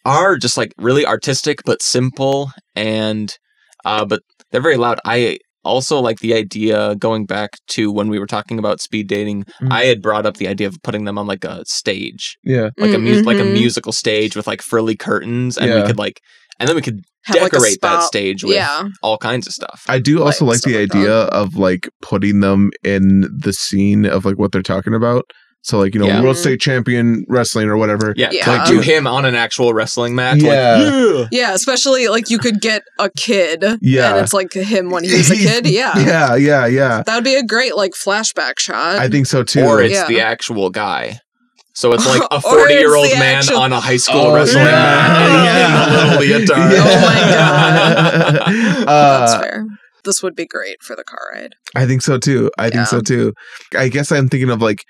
are just like really artistic but simple, and but they're very loud. I also like the idea, going back to when we were talking about speed dating. I had brought up the idea of putting them on like a stage, like a musical stage with like frilly curtains, and we could like. And then we could decorate that stage with all kinds of stuff. I do also like the idea of like putting them in the scene of like what they're talking about. So like, you know, world state champion wrestling or whatever. Yeah. Like do him on an actual wrestling match. Yeah, especially like you could get a kid. Yeah. And it's like him when he was a kid. Yeah. That would be a great like flashback shot. I think so too. Or it's the actual guy. So it's like a 40-year-old man on a high school wrestling mat in a little leotard. Oh my God. That's fair. This would be great for the car ride. I think so too. I guess I'm thinking of like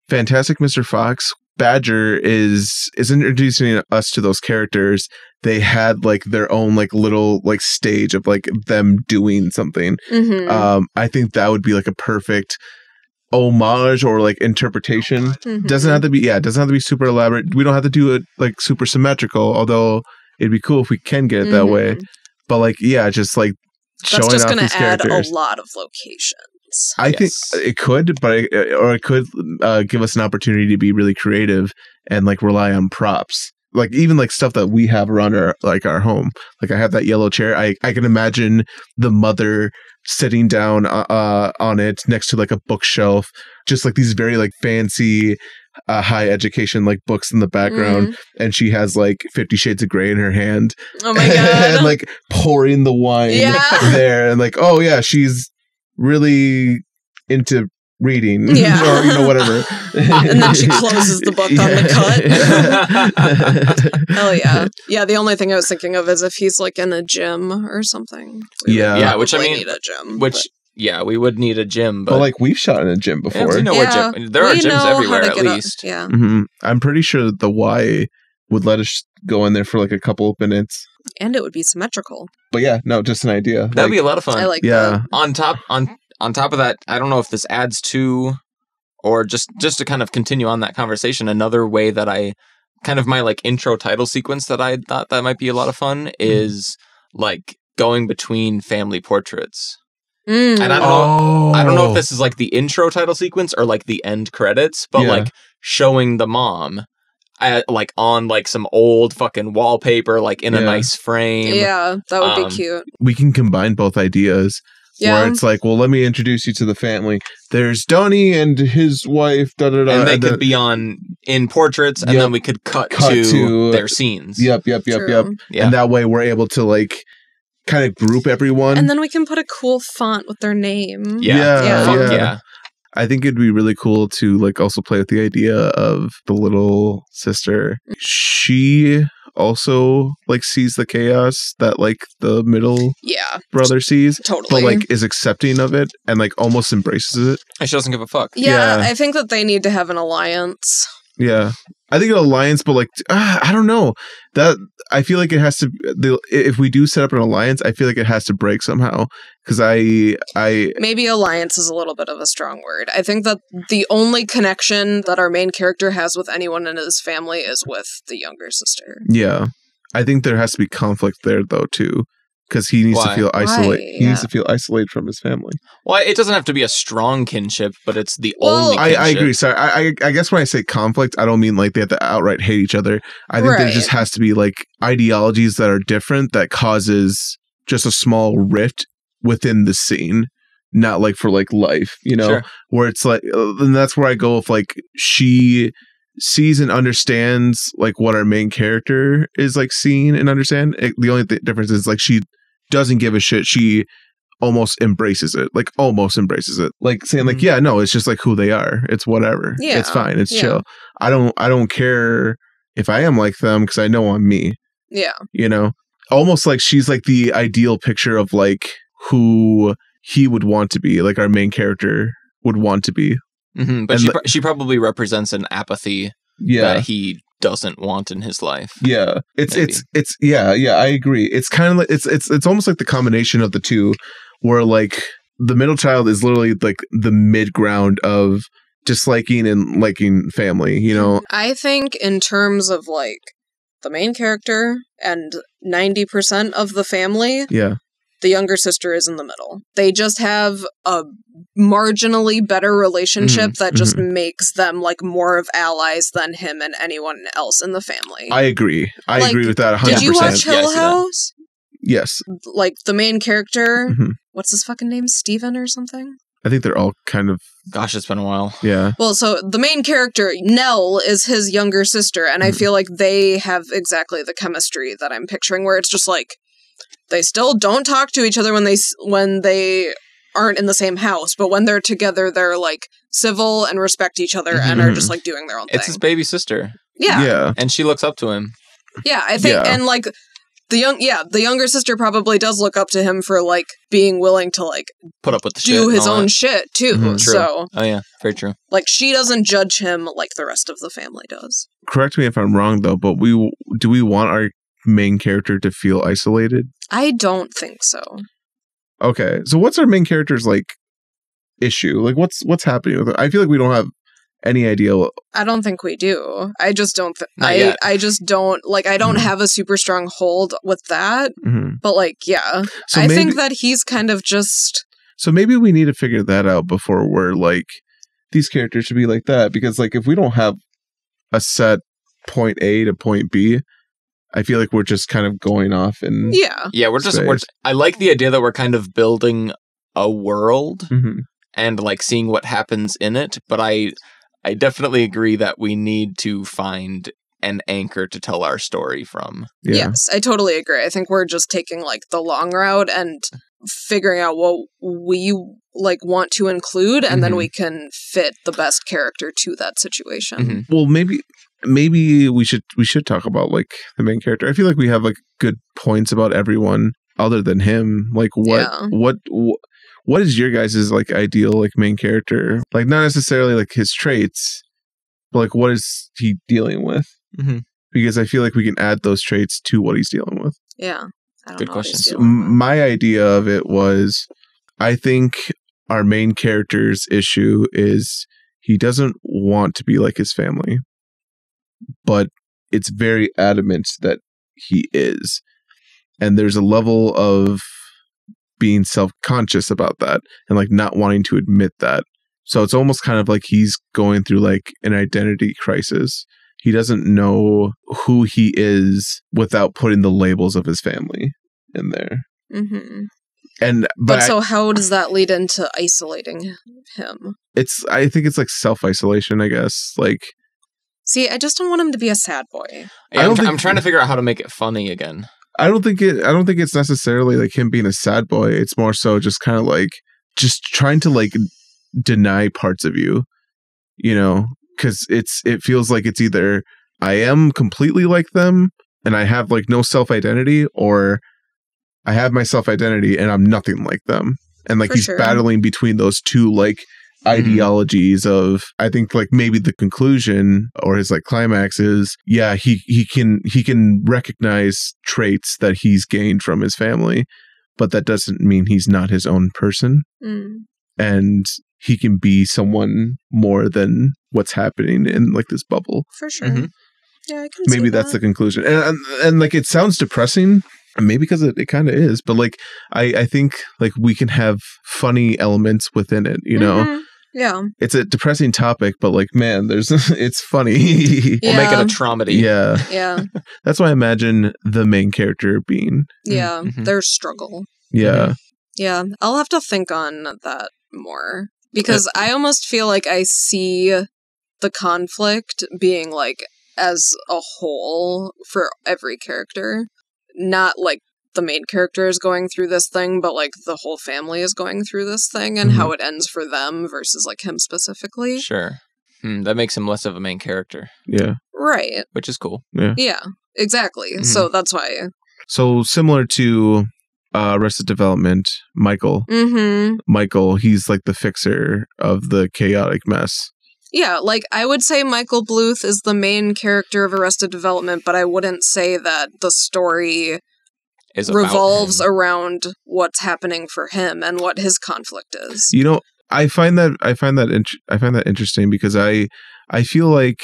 Fantastic Mr. Fox. Badger is introducing us to those characters. They had like their own like little like stage of like them doing something. I think that would be like a perfect homage or like interpretation. Doesn't have to be super elaborate. We don't have to do it like super symmetrical, although it'd be cool if we can get it that way. But like just like showing off these characters. That's just going to add a lot of locations. I think it could, but it could give us an opportunity to be really creative and like rely on props. Like even like stuff that we have around our home. Like I have that yellow chair. I can imagine the mother sitting down on it next to like a bookshelf, just like these very like fancy high education like books in the background, and she has like 50 Shades of Grey in her hand. Oh my God. And like pouring the wine there, and like, oh yeah, she's really into reading, Yeah. or whatever. And then she closes the book on the cut. Hell yeah. Yeah, the only thing I was thinking of is if he's like in a gym or something. Yeah, which I mean, need a gym. Yeah, we would need a gym, but like we've shot in a gym before. Yeah, we know where there are gyms everywhere at least. Yeah, I'm pretty sure that the Y would let us go in there for like a couple of minutes, and it would be symmetrical. But yeah, no, just an idea. That'd be a lot of fun. I like that. On top of that, I don't know if this adds to, or just to kind of continue on that conversation. Another way that I kind of my like intro title sequence that I thought that might be a lot of fun is like going between family portraits. And I don't know if this is like the intro title sequence or like the end credits, but like showing the mom like on like some old fucking wallpaper, like in a nice frame. Yeah, that would be cute. We can combine both ideas. Yeah. Where it's like, well, let me introduce you to the family. There's Donnie and his wife, and they could be in portraits, and then we could cut to their scenes. Yep. Yeah. And that way we're able to like kind of group everyone. And then we can put a cool font with their name. Yeah. I think it'd be really cool to like also play with the idea of the little sister. She also like sees the chaos that like the middle brother sees. Totally. But like is accepting of it and like almost embraces it. And she doesn't give a fuck. Yeah, I think that they need to have an alliance. Yeah. I think an alliance, but like, I don't know. That I feel like it has to. If we do set up an alliance, I feel like it has to break somehow. Because I maybe alliance is a little bit of a strong word. I think that the only connection that our main character has with anyone in his family is with the younger sister. Yeah, I think there has to be conflict there though too. Because he needs to feel isolated. He needs to feel isolated from his family. Well, it doesn't have to be a strong kinship, but it's the only kinship. I agree. Sorry, I guess when I say conflict, I don't mean like they have to outright hate each other. I think there just has to be like ideologies that are different that causes just a small rift within the scene. Not like for like life, where it's like, and that's where I go with like she sees and understands like what our main character is like seeing and understand. The only difference is like she doesn't give a shit. She almost embraces it, like saying like, yeah, no, it's just like who they are. It's whatever. Yeah, it's fine. It's chill. I don't care if I am like them because I know I'm me. Yeah. Almost like she's like the ideal picture of like who he would want to be, like our main character would want to be. Mm-hmm, but she probably represents an apathy that he doesn't want in his life. Yeah, it's I agree. It's kind of like it's almost like the combination of the two, where like the middle child is literally like the mid ground of disliking and liking family. I think in terms of like the main character and 90% of the family. Yeah. The younger sister is in the middle. They just have a marginally better relationship that just makes them like more of allies than him and anyone else in the family. I agree. I agree with that 100%. Did you watch Hill House? Yes. Like the main character, what's his fucking name? Steven or something? I think they're all kind of... Gosh, it's been a while. Yeah. Well, so the main character, Nell, is his younger sister, and I feel like they have exactly the chemistry that I'm picturing, where it's just like, they still don't talk to each other when they aren't in the same house, but when they're together, they're like civil and respect each other and are just like doing their own thing. It's his baby sister. Yeah. And she looks up to him. Yeah, I think, and like the younger sister probably does look up to him for like being willing to like put up with the do his own shit too. True. So, oh yeah, very true. Like she doesn't judge him like the rest of the family does. Correct me if I'm wrong though, but do we want our main character to feel isolated? I don't think so. Okay, so what's our main character's like issue? Like what's happening with it? I feel like we don't have any idea. I don't think we do. I just don't. I just don't like. I don't have a super strong hold with that. But like, yeah, so I think that he's kind of just. So maybe we need to figure that out before we're like, these characters should be like that, because like if we don't have a set point A to point B, I feel like we're just kind of going off and we're I like the idea that we're kind of building a world and like seeing what happens in it, but I definitely agree that we need to find an anchor to tell our story from. Yes, I totally agree. I think we're just taking like the long route, and figuring out what we like want to include, and then we can fit the best character to that situation. Well, maybe we should talk about like the main character. I feel like we have like good points about everyone other than him. Like what is your guys' like ideal like main character? Like not necessarily like his traits, but like what is he dealing with? Because I feel like we can add those traits to what he's dealing with. Yeah. I don't Good know what he's question. dealing with. My idea of it was, I think our main character's issue is he doesn't want to be like his family, but it's very adamant that he is. And there's a level of being self-conscious about that and like not wanting to admit that. So it's almost kind of like he's going through like an identity crisis. He doesn't know who he is without putting the labels of his family in there. But so how does that lead into isolating him? I think it's like self-isolation, I guess. Like, see, I just don't want him to be a sad boy. Yeah, I'm trying to figure out how to make it funny again. I don't think it's necessarily like him being a sad boy. It's more so just kind of like just trying to like deny parts of you, you know, because it feels like it's either I am completely like them and I have like no self-identity, or I have my self-identity and I'm nothing like them. And like he's battling between those two like ideologies of, I think like maybe the conclusion or his like climax is, yeah, he can recognize traits that he's gained from his family, but that doesn't mean he's not his own person. And he can be someone more than what's happening in like this bubble. For sure. Yeah, I can maybe see that's that. the conclusion. And like it sounds depressing, maybe because it kind of is, but like I think like we can have funny elements within it, you know. Yeah. It's a depressing topic, but like, man, it's funny. We'll make it a traumedy. Yeah. Yeah. That's what I imagine the main character being. Yeah. Their struggle. Yeah. Yeah. I'll have to think on that more, because I almost feel like I see the conflict being like as a whole for every character, not like the main character is going through this thing, but like the whole family is going through this thing, and how it ends for them versus like him specifically. Sure. That makes him less of a main character. Yeah. Right. Which is cool. Yeah, exactly. So that's why. So similar to Arrested Development, Michael. Michael, he's like the fixer of the chaotic mess. Yeah, like I would say Michael Bluth is the main character of Arrested Development, but I wouldn't say that the story revolves around what's happening for him and what his conflict is. You know, I find that interesting because I feel like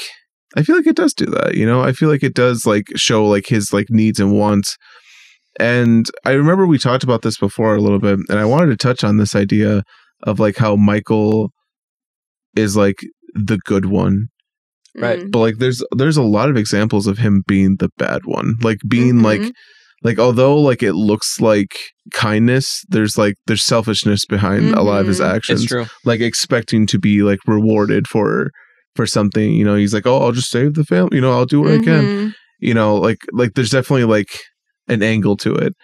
it does do that. You know, I feel like it does like show like his like needs and wants. And I remember we talked about this before a little bit, and I wanted to touch on this idea of like how Michael is like the good one, right? But like there's a lot of examples of him being the bad one, like being like although like it looks like kindness, there's selfishness behind a lot of his actions. It's true. Like expecting to be like rewarded for something, you know. He's like, oh, I'll just save the family, you know, I'll do what I can, you know, like there's definitely like an angle to it.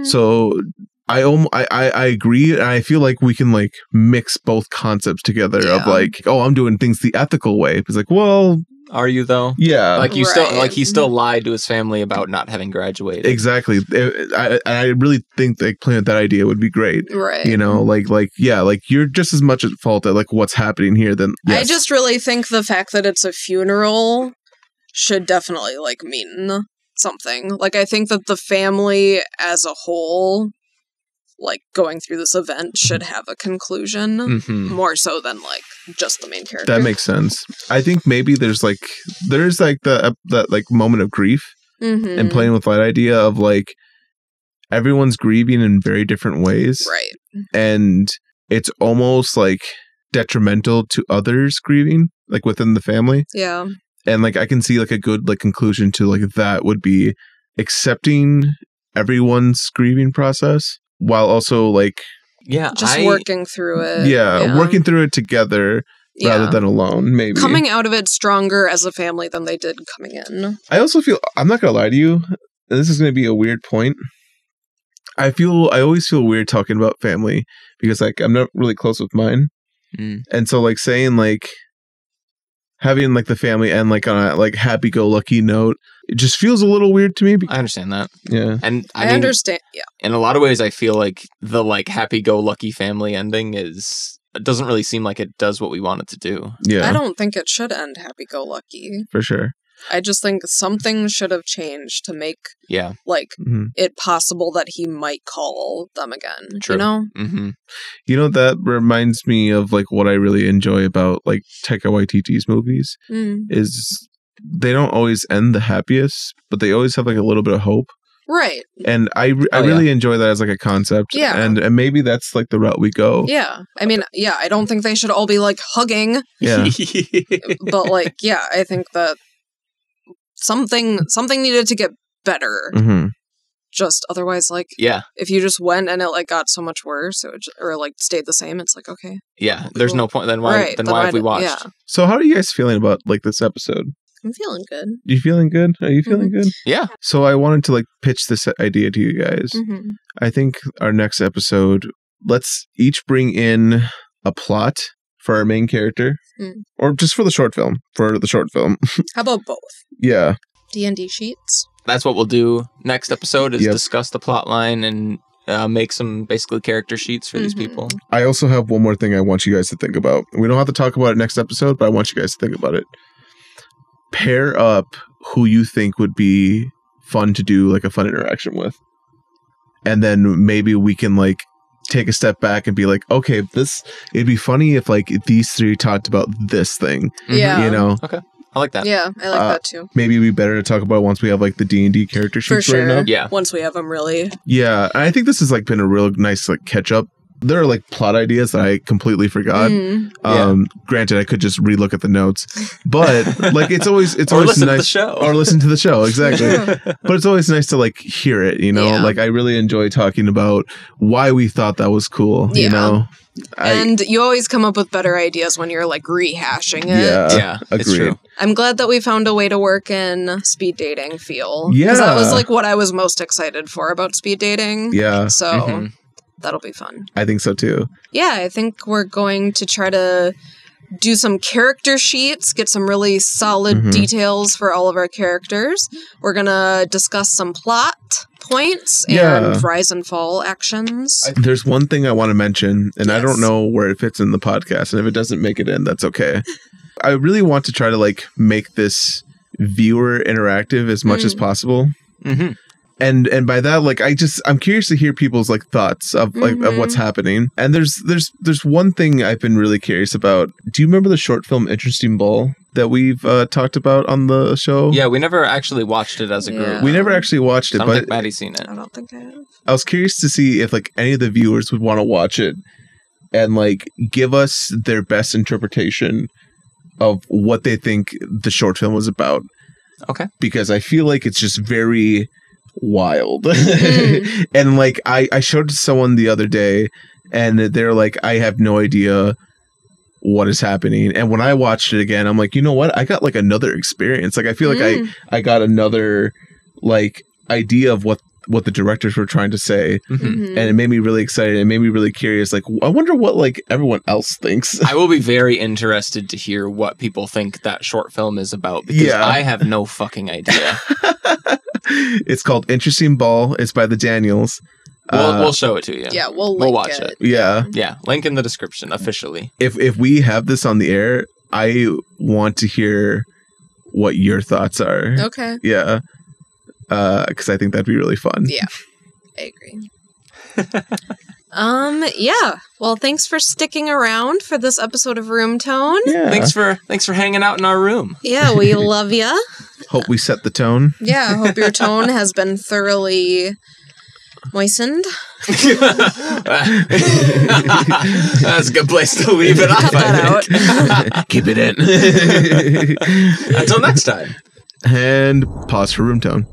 So I agree, and I feel like we can like mix both concepts together of like, oh, I'm doing things the ethical way. It's like, well, are you though? Yeah, like you still like he still lied to his family about not having graduated. Exactly. I really think like playing with that idea would be great. Right. You know, like yeah, like you're just as much at fault at like what's happening here than. Yes. I just really think the fact that it's a funeral should definitely like mean something. Like I think that the family as a whole, like going through this event, should have a conclusion more so than like just the main character. That makes sense. I think maybe there's like that like moment of grief and playing with that idea of like everyone's grieving in very different ways, right? And it's almost like detrimental to others grieving like within the family. Yeah. And like I can see like a good like conclusion to like that would be accepting everyone's grieving process while also like just working through it. Yeah, working through it together rather than alone, maybe. Coming out of it stronger as a family than they did coming in. I also feel, I'm not going to lie to you, and this is going to be a weird point. I always feel weird talking about family because like I'm not really close with mine. And so like saying like having like the family and like on a like happy-go-lucky note, it just feels a little weird to me. I understand that. Yeah. And I mean, understand. Yeah. in a lot of ways, I feel like the like happy-go-lucky family ending it doesn't really seem like it does what we want it to do. Yeah. I don't think it should end happy-go-lucky. For sure. I just think something should have changed to make like it possible that he might call them again. True. You know? Mm-hmm. You know, that reminds me of like what I really enjoy about like Taika Waititi's movies is they don't always end the happiest, but they always have like a little bit of hope. Right. And I really enjoy that as like a concept. Yeah. And maybe that's like the route we go. Yeah. I mean, yeah, I don't think they should all be like hugging. Yeah. But like, yeah, I think that something needed to get better. Just otherwise, like, if you just went and it like got so much worse, it would or like stayed the same, it's like, okay. Yeah, there's no point. Then why have we watched? Yeah. So how are you guys feeling about like this episode? I'm feeling good. You feeling good? Are you feeling good? Yeah. So I wanted to like pitch this idea to you guys. I think our next episode, let's each bring in a plot for our main character, or just for the short film. How about both? Yeah. D&D sheets. That's what we'll do next episode is discuss the plot line and make some basically character sheets for these people. I also have one more thing I want you guys to think about. We don't have to talk about it next episode, but I want you guys to think about it. Pair up who you think would be fun to do like a fun interaction with. And then maybe we can like take a step back and be like, okay, it'd be funny if like these three talked about this thing. Yeah. You know? Okay. I like that. Yeah, I like that too. Maybe it'd be better to talk about it once we have like the D&D character sheets For sure. right now. Yeah. Once we have them really. Yeah. And I think this has like been a real nice like catch up. There are like plot ideas that I completely forgot. Granted, I could just relook at the notes, but like it's always listen nice to the show. or listen to the show. Exactly. But it's always nice to like hear it, you know, like I really enjoy talking about why we thought that was cool, you know, and you always come up with better ideas when you're like rehashing it. Yeah, agreed. it's true. I'm glad that we found a way to work in speed dating feel. Yeah. Because that was like what I was most excited for about speed dating. Yeah. So that'll be fun. I think so too. Yeah, I think we're going to try to do some character sheets, get some really solid details for all of our characters. We're going to discuss some plot points and rise and fall actions. There's one thing I want to mention, and I don't know where it fits in the podcast, and if it doesn't make it in, that's okay. I really want to try to like make this viewer interactive as much as possible. And by that, like, I'm curious to hear people's like thoughts of like of what's happening. And there's one thing I've been really curious about. Do you remember the short film Interesting Ball that we've talked about on the show? Yeah, we never actually watched it as a group. We never actually watched it. I don't think Maddie's seen it. I don't think I have. I was curious to see if like any of the viewers would want to watch it and like give us their best interpretation of what they think the short film was about. Okay. Because I feel like it's just very wild. And like I showed it to someone the other day and they're like, I have no idea what is happening. And when I watched it again, I'm like, you know what? I got like another experience. Like I feel like I got another like idea of what the directors were trying to say. And it made me really excited. It made me really curious. Like, I wonder what like everyone else thinks. I will be very interested to hear what people think that short film is about because I have no fucking idea. It's called Interesting Ball. It's by the Daniels. We'll show it to you. Yeah, we'll watch it. Yeah. Yeah, link in the description officially. If we have this on the air, I want to hear what your thoughts are. Okay. Yeah. Because I think that'd be really fun. Yeah, I agree. Yeah. Well, thanks for sticking around for this episode of Room Tone. Yeah. Thanks for hanging out in our room. Yeah, we love ya. Hope we set the tone. Yeah, I hope your tone has been thoroughly moistened. That's a good place to leave it off. Cut that out. Keep it in. Until next time. And pause for Room Tone.